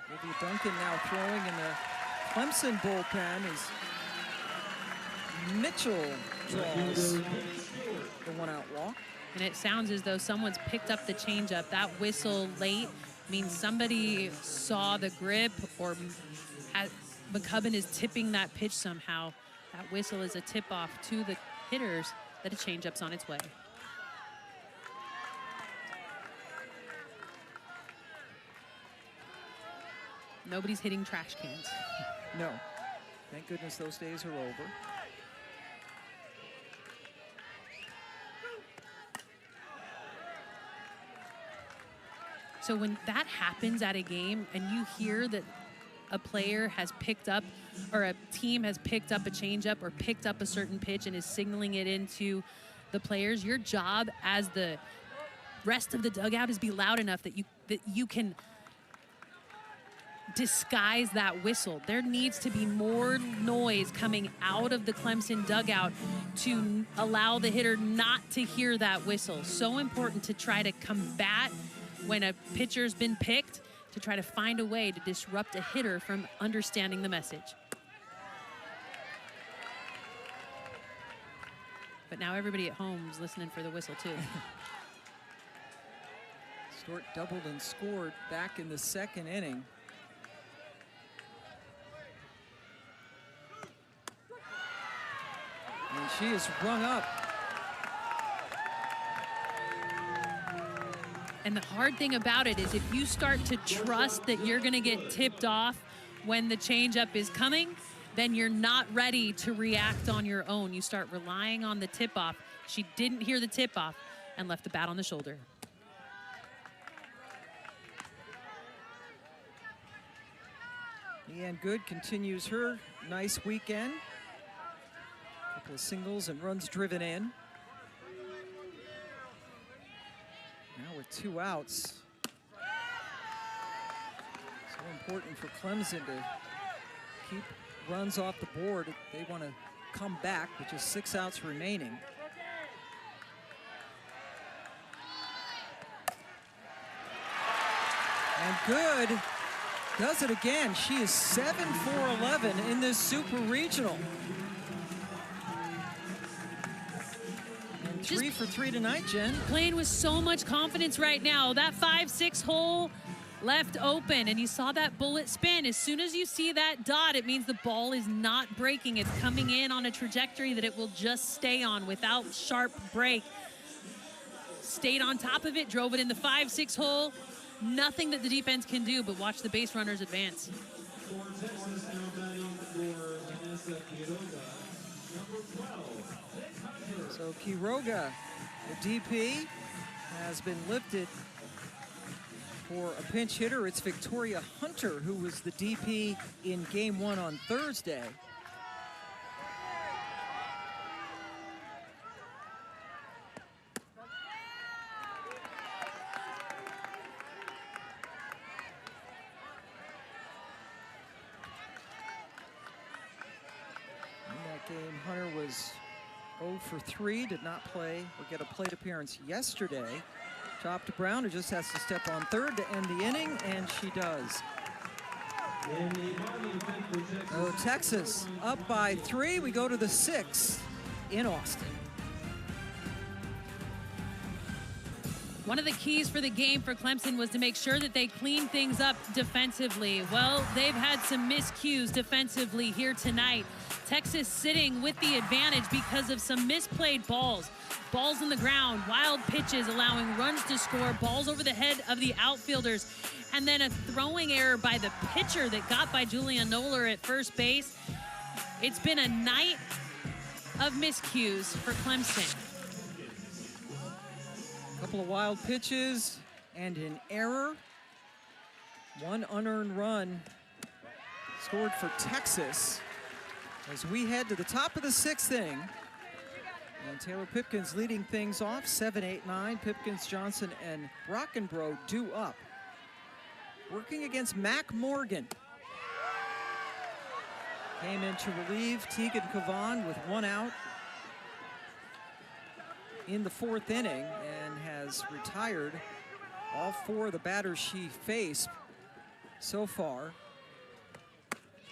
Olivia Duncan now throwing in the Clemson bullpen as Mitchell draws the 1-out walk. And it sounds as though someone's picked up the changeup. That whistle late means somebody saw the grip, or McCubbin is tipping that pitch somehow. That whistle is a tip-off to the hitters that a changeup's on its way. Nobody's hitting trash cans. No. Thank goodness those days are over. So when that happens at a game and you hear that a player has picked up, or a team has picked up a changeup or picked up a certain pitch and is signaling it into the players, your job as the rest of the dugout is be loud enough that you can disguise that whistle. There needs to be more noise coming out of the Clemson dugout to allow the hitter not to hear that whistle. So important to try to combat when a pitcher's been picked, to try to find a way to disrupt a hitter from understanding the message. But now everybody at home is listening for the whistle too. Stewart doubled and scored back in the second inning. And she is rung up. And the hard thing about it is if you start to trust that you're going to get tipped off when the changeup is coming, then you're not ready to react on your own. You start relying on the tip-off. She didn't hear the tip-off and left the bat on the shoulder. Leanne Good continues her nice weekend. A couple of singles and runs driven in. Now with 2 outs. So important for Clemson to keep runs off the board. They want to come back with just 6 outs remaining. And Good does it again. She is 7 for 11 in this Super Regional. And 3 for 3 tonight, Jen. Playing with so much confidence right now. That 5-6 hole left open, and you saw that bullet spin. As soon as you see that dot, it means the ball is not breaking. It's coming in on a trajectory that it will just stay on without sharp break. Stayed on top of it, drove it in the 5-6 hole. Nothing that the defense can do but watch the base runners advance. So Quiroga, the DP, has been lifted for a pinch hitter. It's Victoria Hunter, who was the DP in Game 1 on Thursday. In that game, Hunter was 0 for 3, did not play or get a plate appearance yesterday. Chop to Brown, who just has to step on third to end the inning, and she does. Oh, Texas up by 3. We go to the 6th in Austin. One of the keys for the game for Clemson was to make sure that they clean things up defensively. Well, they've had some miscues defensively here tonight. Texas sitting with the advantage because of some misplayed balls. Balls on the ground, wild pitches allowing runs to score, balls over the head of the outfielders, and then a throwing error by the pitcher that got by Julia Noller at first base. It's been a night of miscues for Clemson. A couple of wild pitches and an error. 1 unearned run scored for Texas as we head to the top of the 6th inning. And Taylor Pipkins leading things off, 7-8-9. Pipkins, Johnson, and Brockenbrough due up. Working against Mac Morgan. Came in to relieve Tegan Cavan with 1 out in the 4th inning and has retired all 4 of the batters she faced so far.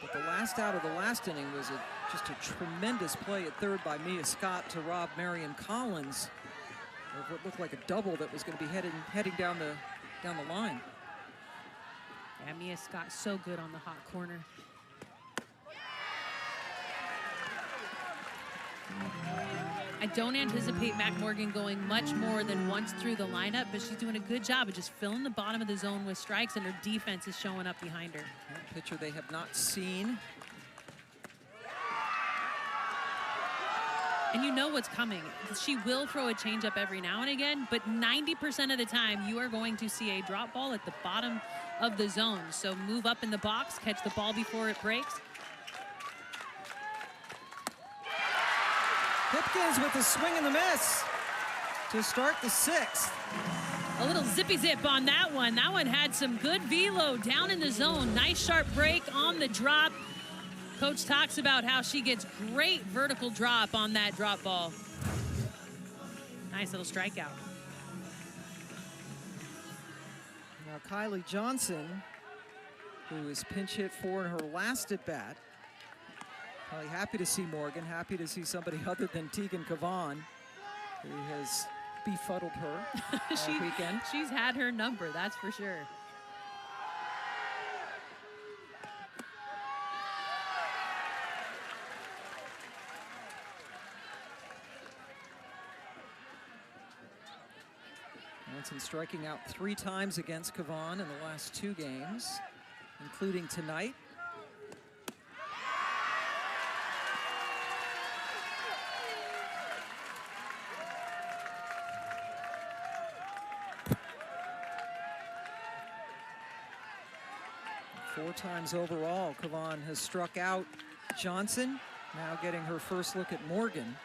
But the last out of the last inning was just a tremendous play at third by Mia Scott to rob Marion Collins of what looked like a double that was going to be heading down the line. Yeah, Mia Scott so good on the hot corner. I don't anticipate Mac Morgan going much more than once through the lineup, but she's doing a good job of just filling the bottom of the zone with strikes, and her defense is showing up behind her. A pitcher they have not seen. And you know what's coming. She will throw a changeup every now and again, but 90% of the time you are going to see a drop ball at the bottom of the zone. So move up in the box, catch the ball before it breaks. Pipkins with a swing and the miss to start the 6th. A little zippy zip on that one. That one had some good velo down in the zone. Nice sharp break on the drop. Coach talks about how she gets great vertical drop on that drop ball. Nice little strikeout. Now Kylie Johnson, who was pinch hit for in her last at bat. Probably happy to see Morgan, happy to see somebody other than Tegan Cavan, who has befuddled her all weekend. She's had her number, that's for sure. Johnson striking out 3 times against Cavan in the last 2 games, including tonight. Four times overall, Cavan has struck out Johnson, now getting her first look at Morgan.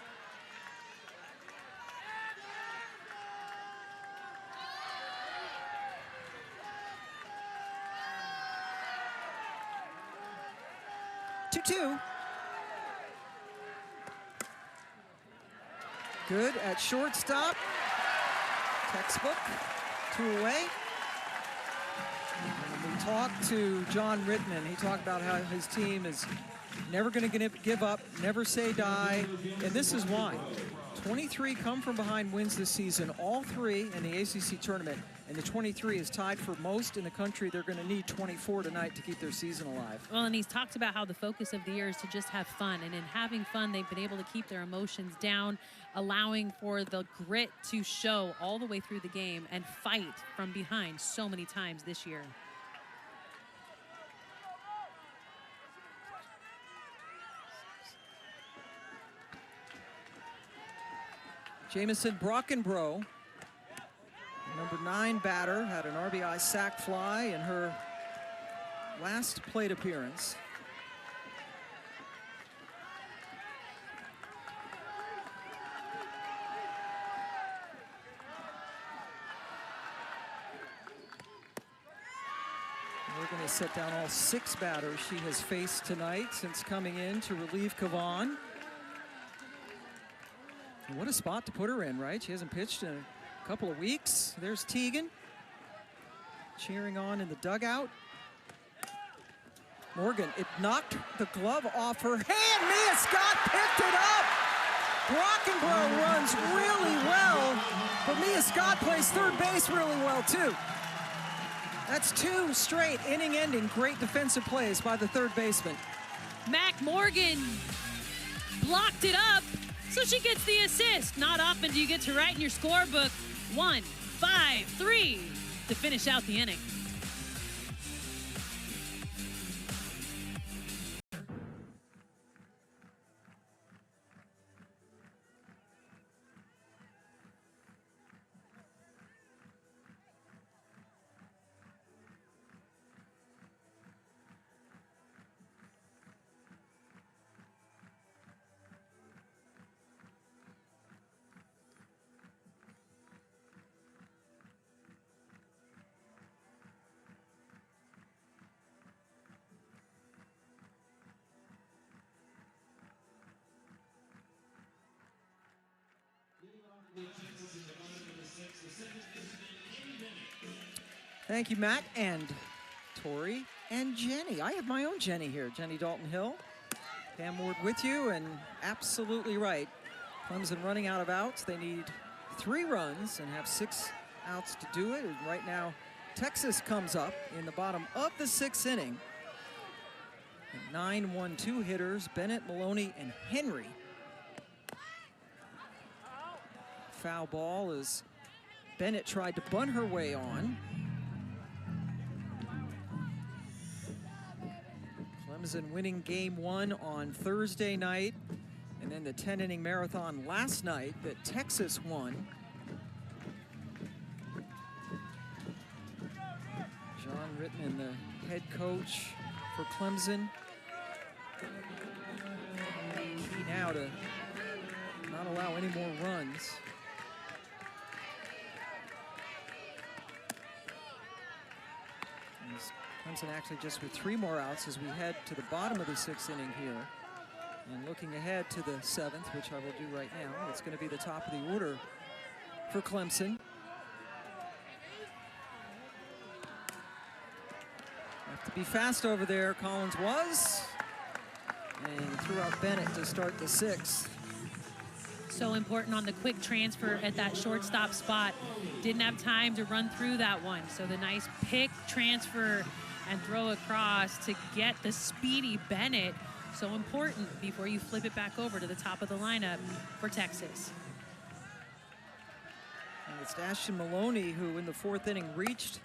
Two. Good at shortstop. Textbook. 2 away. And we talked to John Rittman. He talked about how his team is never going to give up, never say die, and this is why. 23 come from behind wins this season, all 3 in the ACC tournament, and the 23 is tied for most in the country. They're going to need 24 tonight to keep their season alive. Well, and he's talked about how the focus of the year is to just have fun, and in having fun, they've been able to keep their emotions down, allowing for the grit to show all the way through the game and fight from behind so many times this year. Jamison Brockenbrough, number 9 batter, had an RBI sac fly in her last plate appearance. We're going to set down all 6 batters she has faced tonight since coming in to relieve Cavan. What a spot to put her in, right? She hasn't pitched in a couple of weeks. There's Tegan cheering on in the dugout. Morgan, it knocked the glove off her hand. Mia Scott picked it up. Brockenbrough runs really well, but Mia Scott plays third base really well, too. That's 2 straight inning-ending great defensive plays by the third baseman. Mac Morgan blocked it up, so she gets the assist. Not often do you get to write in your scorebook 1, 5, 3 to finish out the inning. Thank you, Matt and Tori and Jenny. I have my own Jenny here, Jenny Dalton Hill. Pam Ward with you, and absolutely right. Clemson running out of outs. They need 3 runs and have 6 outs to do it. And right now, Texas comes up in the bottom of the 6th inning. And 9-1-2 hitters, Bennett, Maloney, and Henry. Foul ball as Bennett tried to bunt her way on. Clemson winning game 1 on Thursday night, and then the 10-inning marathon last night that Texas won. John Rittman, the head coach for Clemson. Key now to not allow any more runs. Clemson actually just with 3 more outs as we head to the bottom of the 6th inning here. And looking ahead to the 7th, which I will do right now. It's going to be the top of the order for Clemson. Have to be fast over there, Collins was. And threw out Bennett to start the 6th. So important on the quick transfer at that shortstop spot. Didn't have time to run through that one. So the nice pick, transfer, and throw across to get the speedy Bennett. So important before you flip it back over to the top of the lineup for Texas. And it's Ashton Maloney who in the 4th inning reached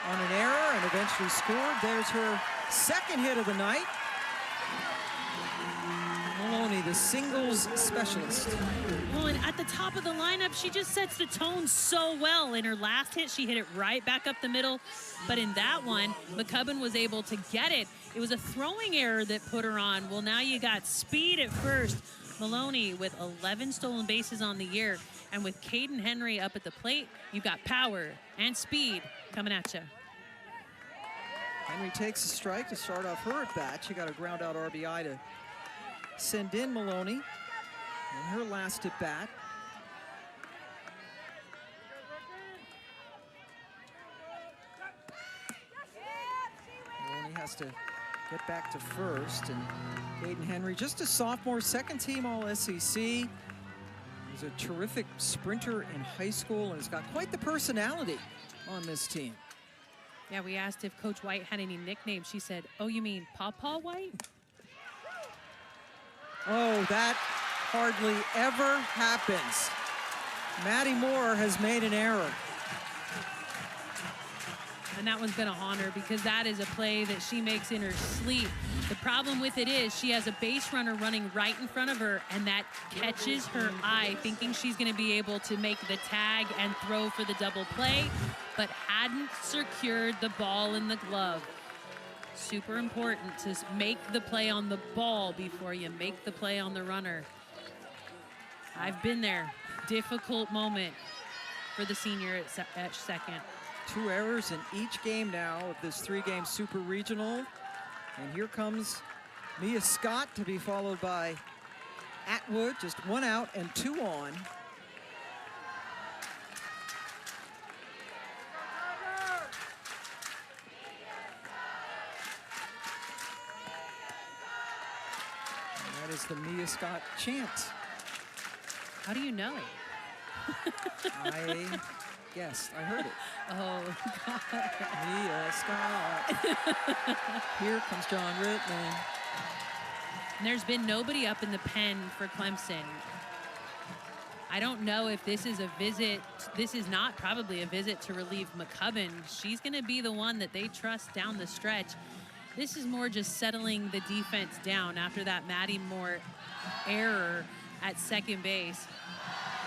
on an error and eventually scored. There's her 2nd hit of the night. Maloney, the singles specialist. Well, and at the top of the lineup, she just sets the tone so well. In her last hit, she hit it right back up the middle. But in that one, McCubbin was able to get it. It was a throwing error that put her on. Well, now you got speed at first. Maloney with 11 stolen bases on the year. And with Caden Henry up at the plate, you've got power and speed coming at you. Henry takes a strike to start off her at bat. She got a ground out RBI to send in Maloney in her last at bat. Maloney has to get back to first, and Caden Henry, just a sophomore, 2nd team All-SEC. He's a terrific sprinter in high school and has got quite the personality on this team. Yeah, we asked if Coach White had any nicknames. She said, "Oh, you mean Pawpaw White?" Oh, that hardly ever happens. Maddie Moore has made an error. And that one's going to haunt her because that is a play that she makes in her sleep. The problem with it is she has a base runner running right in front of her, and that catches her eye, thinking she's going to be able to make the tag and throw for the double play, but hadn't secured the ball in the glove. Super important to make the play on the ball before you make the play on the runner. I've been there. Difficult moment for the senior at 2nd. 2 errors in each game now of this 3-game Super Regional. And here comes Mia Scott to be followed by Atwood. Just 1 out and 2 on. And that is the Mia Scott chant. How do you know? I guessed. I heard it. Oh, God. Mia Scott. Here comes John Rittman. And there's been nobody up in the pen for Clemson. I don't know if this is a visit. This is not probably a visit to relieve McCubbin. She's going to be the one that they trust down the stretch. This is more just settling the defense down after that Maddie Moore error at 2nd base.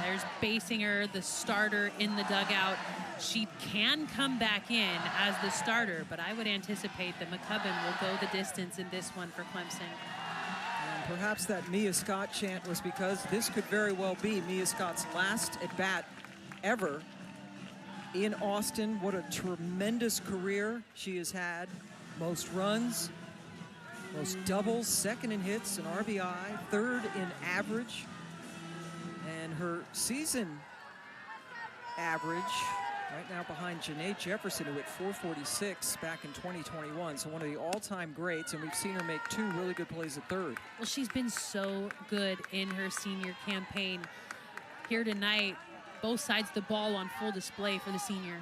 There's Basinger, the starter in the dugout. She can come back in as the starter, but I would anticipate that McCubbin will go the distance in this one for Clemson. And perhaps that Mia Scott chant was because this could very well be Mia Scott's last at bat ever in Austin. What a tremendous career she has had. Most runs, most doubles, 2nd in hits and RBI, 3rd in average. And her season average right now behind Janae Jefferson, who hit 446 back in 2021. So one of the all-time greats, and we've seen her make 2 really good plays at 3rd. Well, she's been so good in her senior campaign. Here tonight, both sides of the ball on full display for the senior.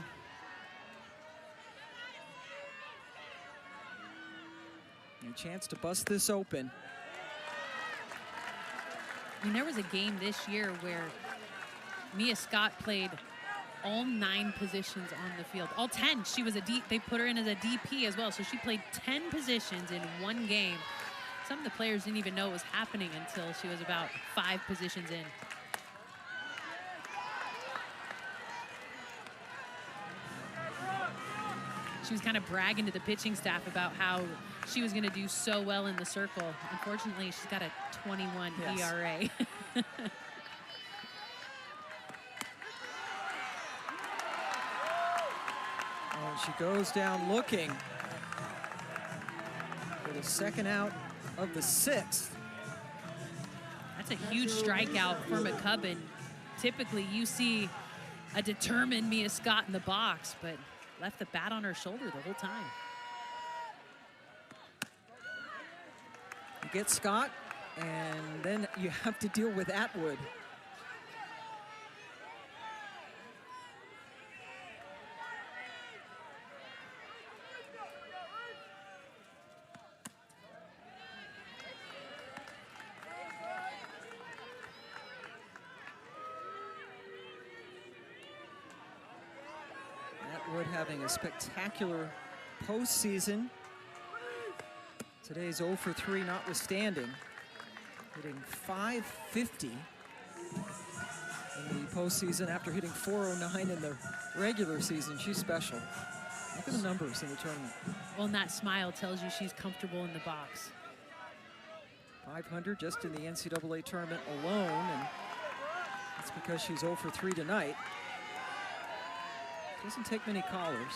And a chance to bust this open. I mean, there was a game this year where Mia Scott played all 9 positions on the field. All 10. She was they put her in as a DP as well. So she played 10 positions in 1 game. Some of the players didn't even know it was happening until she was about 5 positions in. She was kind of bragging to the pitching staff about how she was going to do so well in the circle. Unfortunately, she's got a 21 ERA. Oh, she goes down looking. for the second out of the 6th. That's a huge strikeout for McCubbin. Typically, you see a determined Mia Scott in the box, but left the bat on her shoulder the whole time. You get Scott, and then you have to deal with Atwood. Atwood having a spectacular postseason. Today's 0 for 3 notwithstanding, hitting .550 in the postseason after hitting .409 in the regular season. She's special. Look at the numbers in the tournament. Well, and that smile tells you she's comfortable in the box. 500 just in the NCAA tournament alone, and that's because she's 0 for 3 tonight. Doesn't take many callers.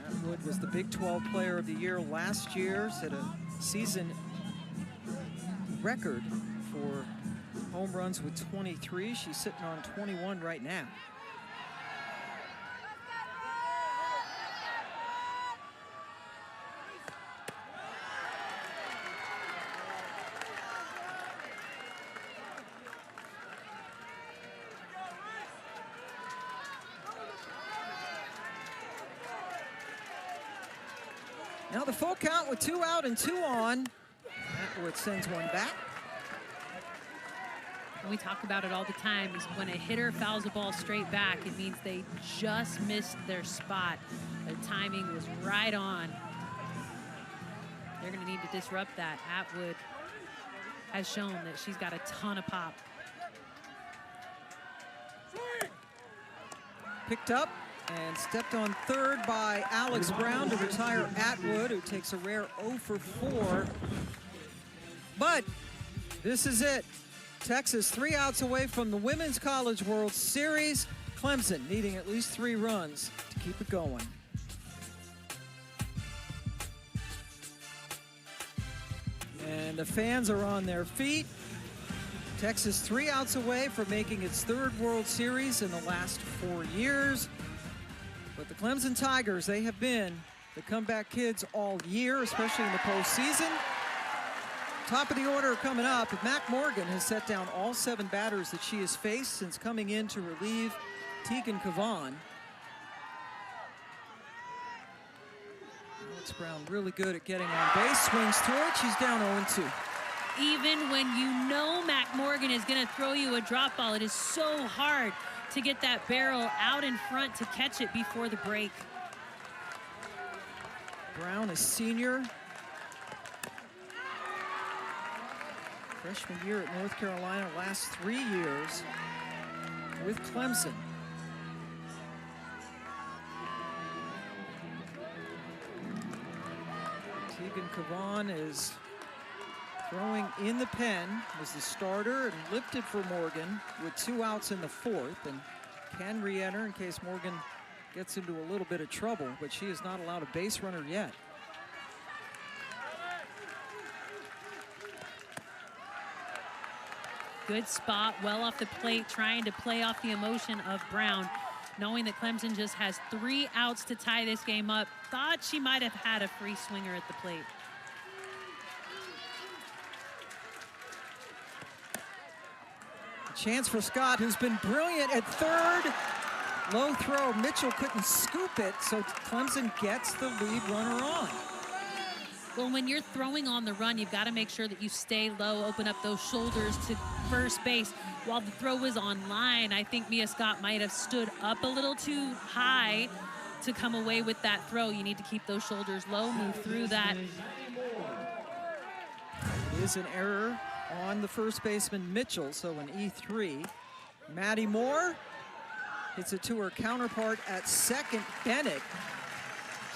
Atwood was the Big 12 Player of the Year last year, set a season record for home runs with 23. She's sitting on 21 right now. Now the full count with 2 out and 2 on. Atwood sends one back. And we talk about it all the time, is when a hitter fouls a ball straight back, it means they just missed their spot. The timing was right on. They're going to need to disrupt that. Atwood has shown that she's got a ton of pop. Picked up and stepped on third by Alex Brown to retire Atwood, who takes a rare 0 for 4. But this is it. Texas 3 outs away from the Women's College World Series. Clemson needing at least 3 runs to keep it going. And the fans are on their feet. Texas 3 outs away from making its 3rd World Series in the last 4 years. But the Clemson Tigers, they have been the comeback kids all year, especially in the postseason. Top of the order coming up, Mac Morgan has set down all 7 batters that she has faced since coming in to relieve Tegan Cavan. Alex Brown really good at getting on base, swings to it, she's down 0-2. Even when you know Mac Morgan is going to throw you a drop ball, it is so hard to get that barrel out in front to catch it before the break. Brown, a senior. Freshman year at North Carolina, last 3 years with Clemson. Tegan Cavan is throwing in the pen, was the starter and lifted for Morgan with 2 outs in the 4th, and can re-enter in case Morgan gets into a little bit of trouble, but she is not allowed a base runner yet. Good spot, well off the plate, trying to play off the emotion of Brown, knowing that Clemson just has 3 outs to tie this game up. Thought she might have had a free swinger at the plate. Chance for Scott, who's been brilliant at 3rd. Low throw, Mitchell couldn't scoop it, so Clemson gets the lead runner on. Well, when you're throwing on the run, you've got to make sure that you stay low, open up those shoulders to first base. While the throw was on line, I think Mia Scott might have stood up a little too high to come away with that throw. You need to keep those shoulders low, move through that. It is an error on the first baseman Mitchell, so an E3. Maddie Moore hits it to her counterpart at second, Bennett.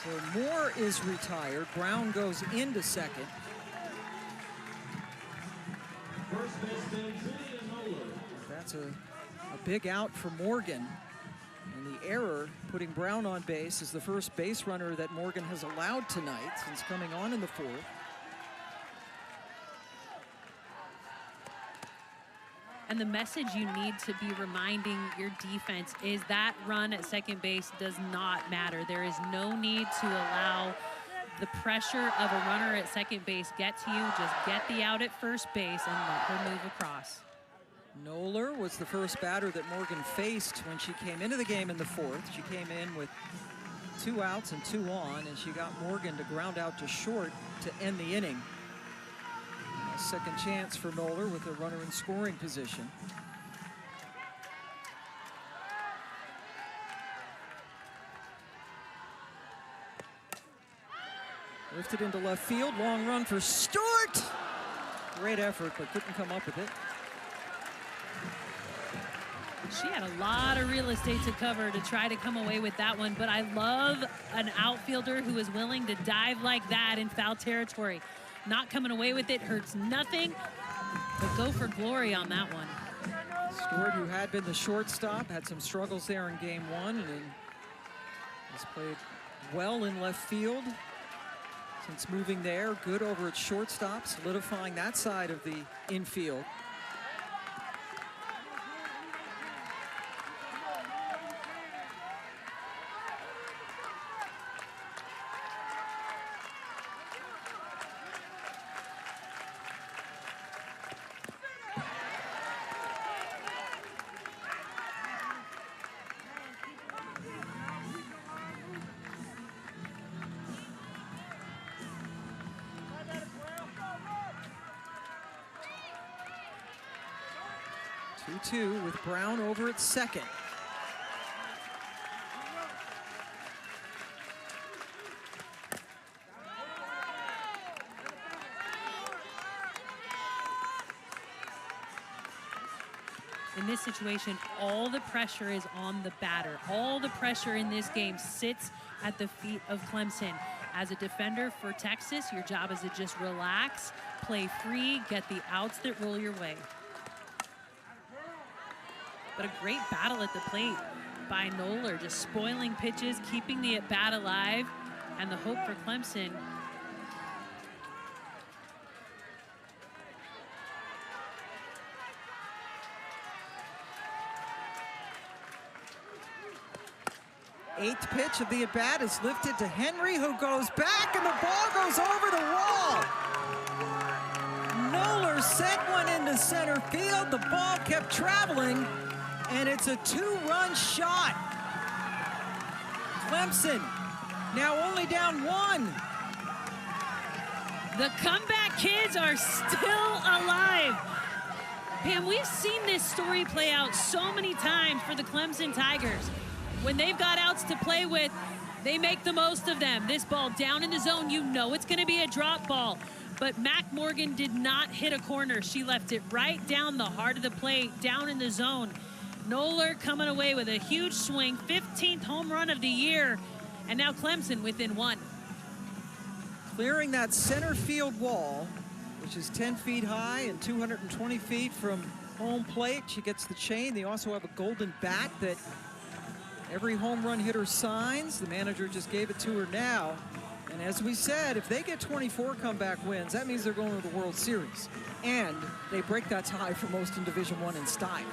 So Moore is retired. Brown goes into second. That's a big out for Morgan. And the error, putting Brown on base, is the first base runner that Morgan has allowed tonight since coming on in the fourth. And the message you need to be reminding your defense is that run at second base does not matter. There is no need to allow the pressure of a runner at second base get to you. Just get the out at first base and let her move across. Noller was the first batter that Morgan faced when she came into the game in the fourth. She came in with 2 outs and 2 on, and she got Morgan to ground out to short to end the inning. A second chance for Noller with a runner in scoring position. Lifted into left field, long run for Stewart. Great effort, but couldn't come up with it. She had a lot of real estate to cover to try to come away with that one, but I love an outfielder who is willing to dive like that in foul territory. Not coming away with it hurts nothing, but go for glory on that one. Stewart, who had been the shortstop, had some struggles there in game 1 and has played well in left field since moving there. Good over at shortstop, solidifying that side of the infield. With Brown over at second. In this situation, all the pressure is on the batter. All the pressure in this game sits at the feet of Clemson. As a defender for Texas, your job is to just relax, play free, get the outs that roll your way. But a great battle at the plate by Noller, just spoiling pitches, keeping the at-bat alive, and the hope for Clemson. Eighth pitch of the at-bat is lifted to Henry, who goes back, and the ball goes over the wall. Noller sent one into center field. The ball kept traveling, and it's a 2-run shot. Clemson now only down 1. The comeback kids are still alive. Pam, we've seen this story play out so many times for the Clemson Tigers. When they've got outs to play with, they make the most of them. This ball down in the zone, you know it's going to be a drop ball. But Mac Morgan did not hit a corner. She left it right down the heart of the plate, down in the zone. Noller coming away with a huge swing, 15th home run of the year, and now Clemson within 1. Clearing that center field wall, which is 10 feet high and 220 feet from home plate. She gets the chain. They also have a golden bat that every home run hitter signs. The manager just gave it to her now. And as we said, if they get 24 comeback wins, that means they're going to the World Series. And they break that tie for most in Division I in style.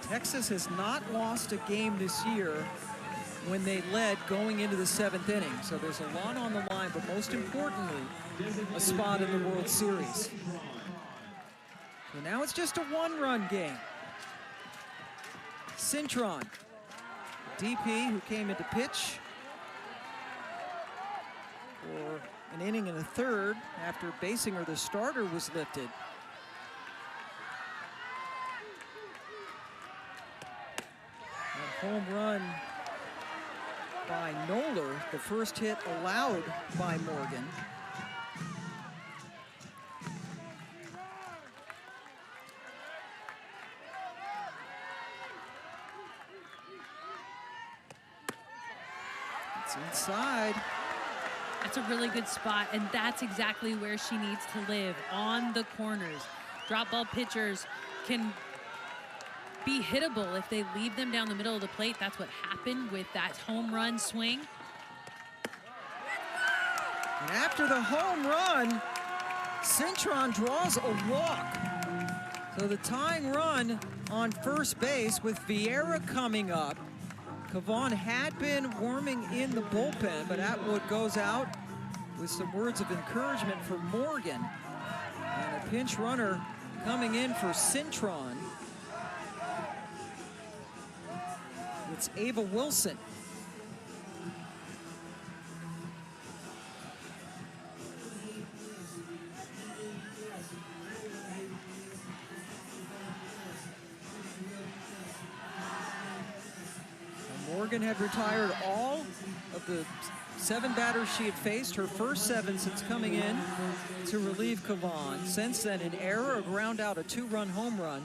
Texas has not lost a game this year when they led going into the 7th inning. So there's a lot on the line, but most importantly, a spot in the World Series. So now it's just a 1-run game. Cintron, DP, who came into pitch for an inning and a third after Basinger, the starter, was lifted. A home run by Noller, the first hit allowed by Morgan. It's inside. That's a really good spot, and that's exactly where she needs to live, on the corners. Drop ball pitchers can be hittable if they leave them down the middle of the plate. That's what happened with that home run swing. And after the home run, Cintron draws a walk. So the tying run on first base with Vieira coming up. Kavon had been warming in the bullpen, but Atwood goes out with some words of encouragement for Morgan. And a pinch runner coming in for Cintron. It's Ava Wilson. Morgan had retired all of the 7 batters she had faced, her first 7 since coming in to relieve Kavon. Since then, an error, a ground out, a 2-run home run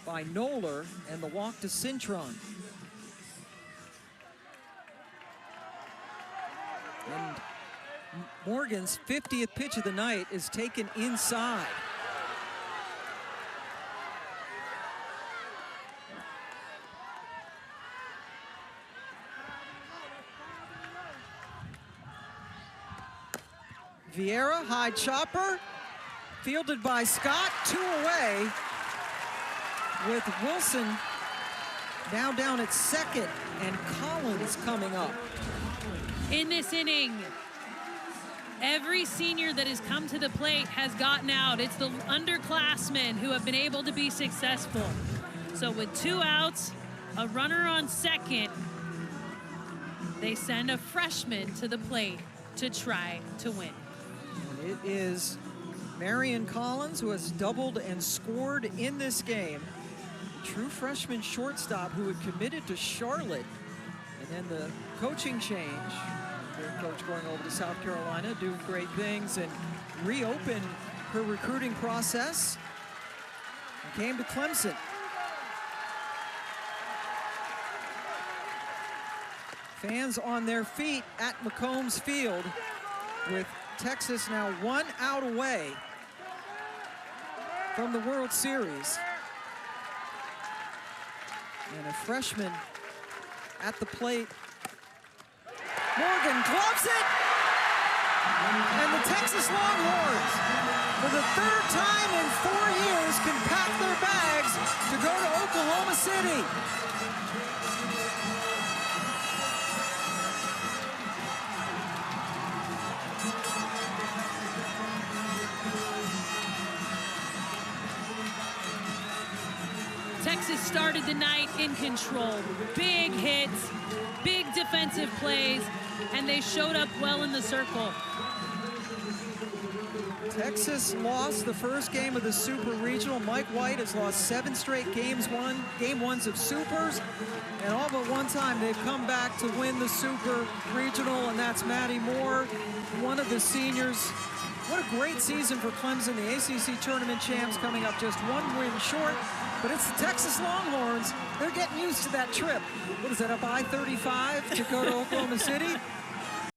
by Noller, and the walk to Cintron. And Morgan's 50th pitch of the night is taken inside. Vieira, high chopper, fielded by Scott, 2 away, with Wilson now down at second, and Collins coming up. In this inning, every senior that has come to the plate has gotten out. It's the underclassmen who have been able to be successful. So with 2 outs, a runner on second, they send a freshman to the plate to try to win. It is Marion Collins, who has doubled and scored in this game. True freshman shortstop who had committed to Charlotte. And then the coaching change. Their coach going over to South Carolina, doing great things, and reopened her recruiting process. And came to Clemson. Fans on their feet at McCombs Field, with Texas now 1 out away from the World Series. And a freshman at the plate. Morgan gloves it! And the Texas Longhorns, for the 3rd time in 4 years, can pack their bags to go to Oklahoma City. Texas started the night in control. Big hits, big defensive plays, and they showed up well in the circle. Texas lost the first game of the Super Regional. Mike White has lost 7 straight game ones of Supers, and all but one time they've come back to win the Super Regional, and that's Maddie Moore, one of the seniors. What a great season for Clemson, the ACC tournament champs, coming up just 1 win short. But it's the Texas Longhorns. They're getting used to that trip. What is that, up I-35 to go to Oklahoma City?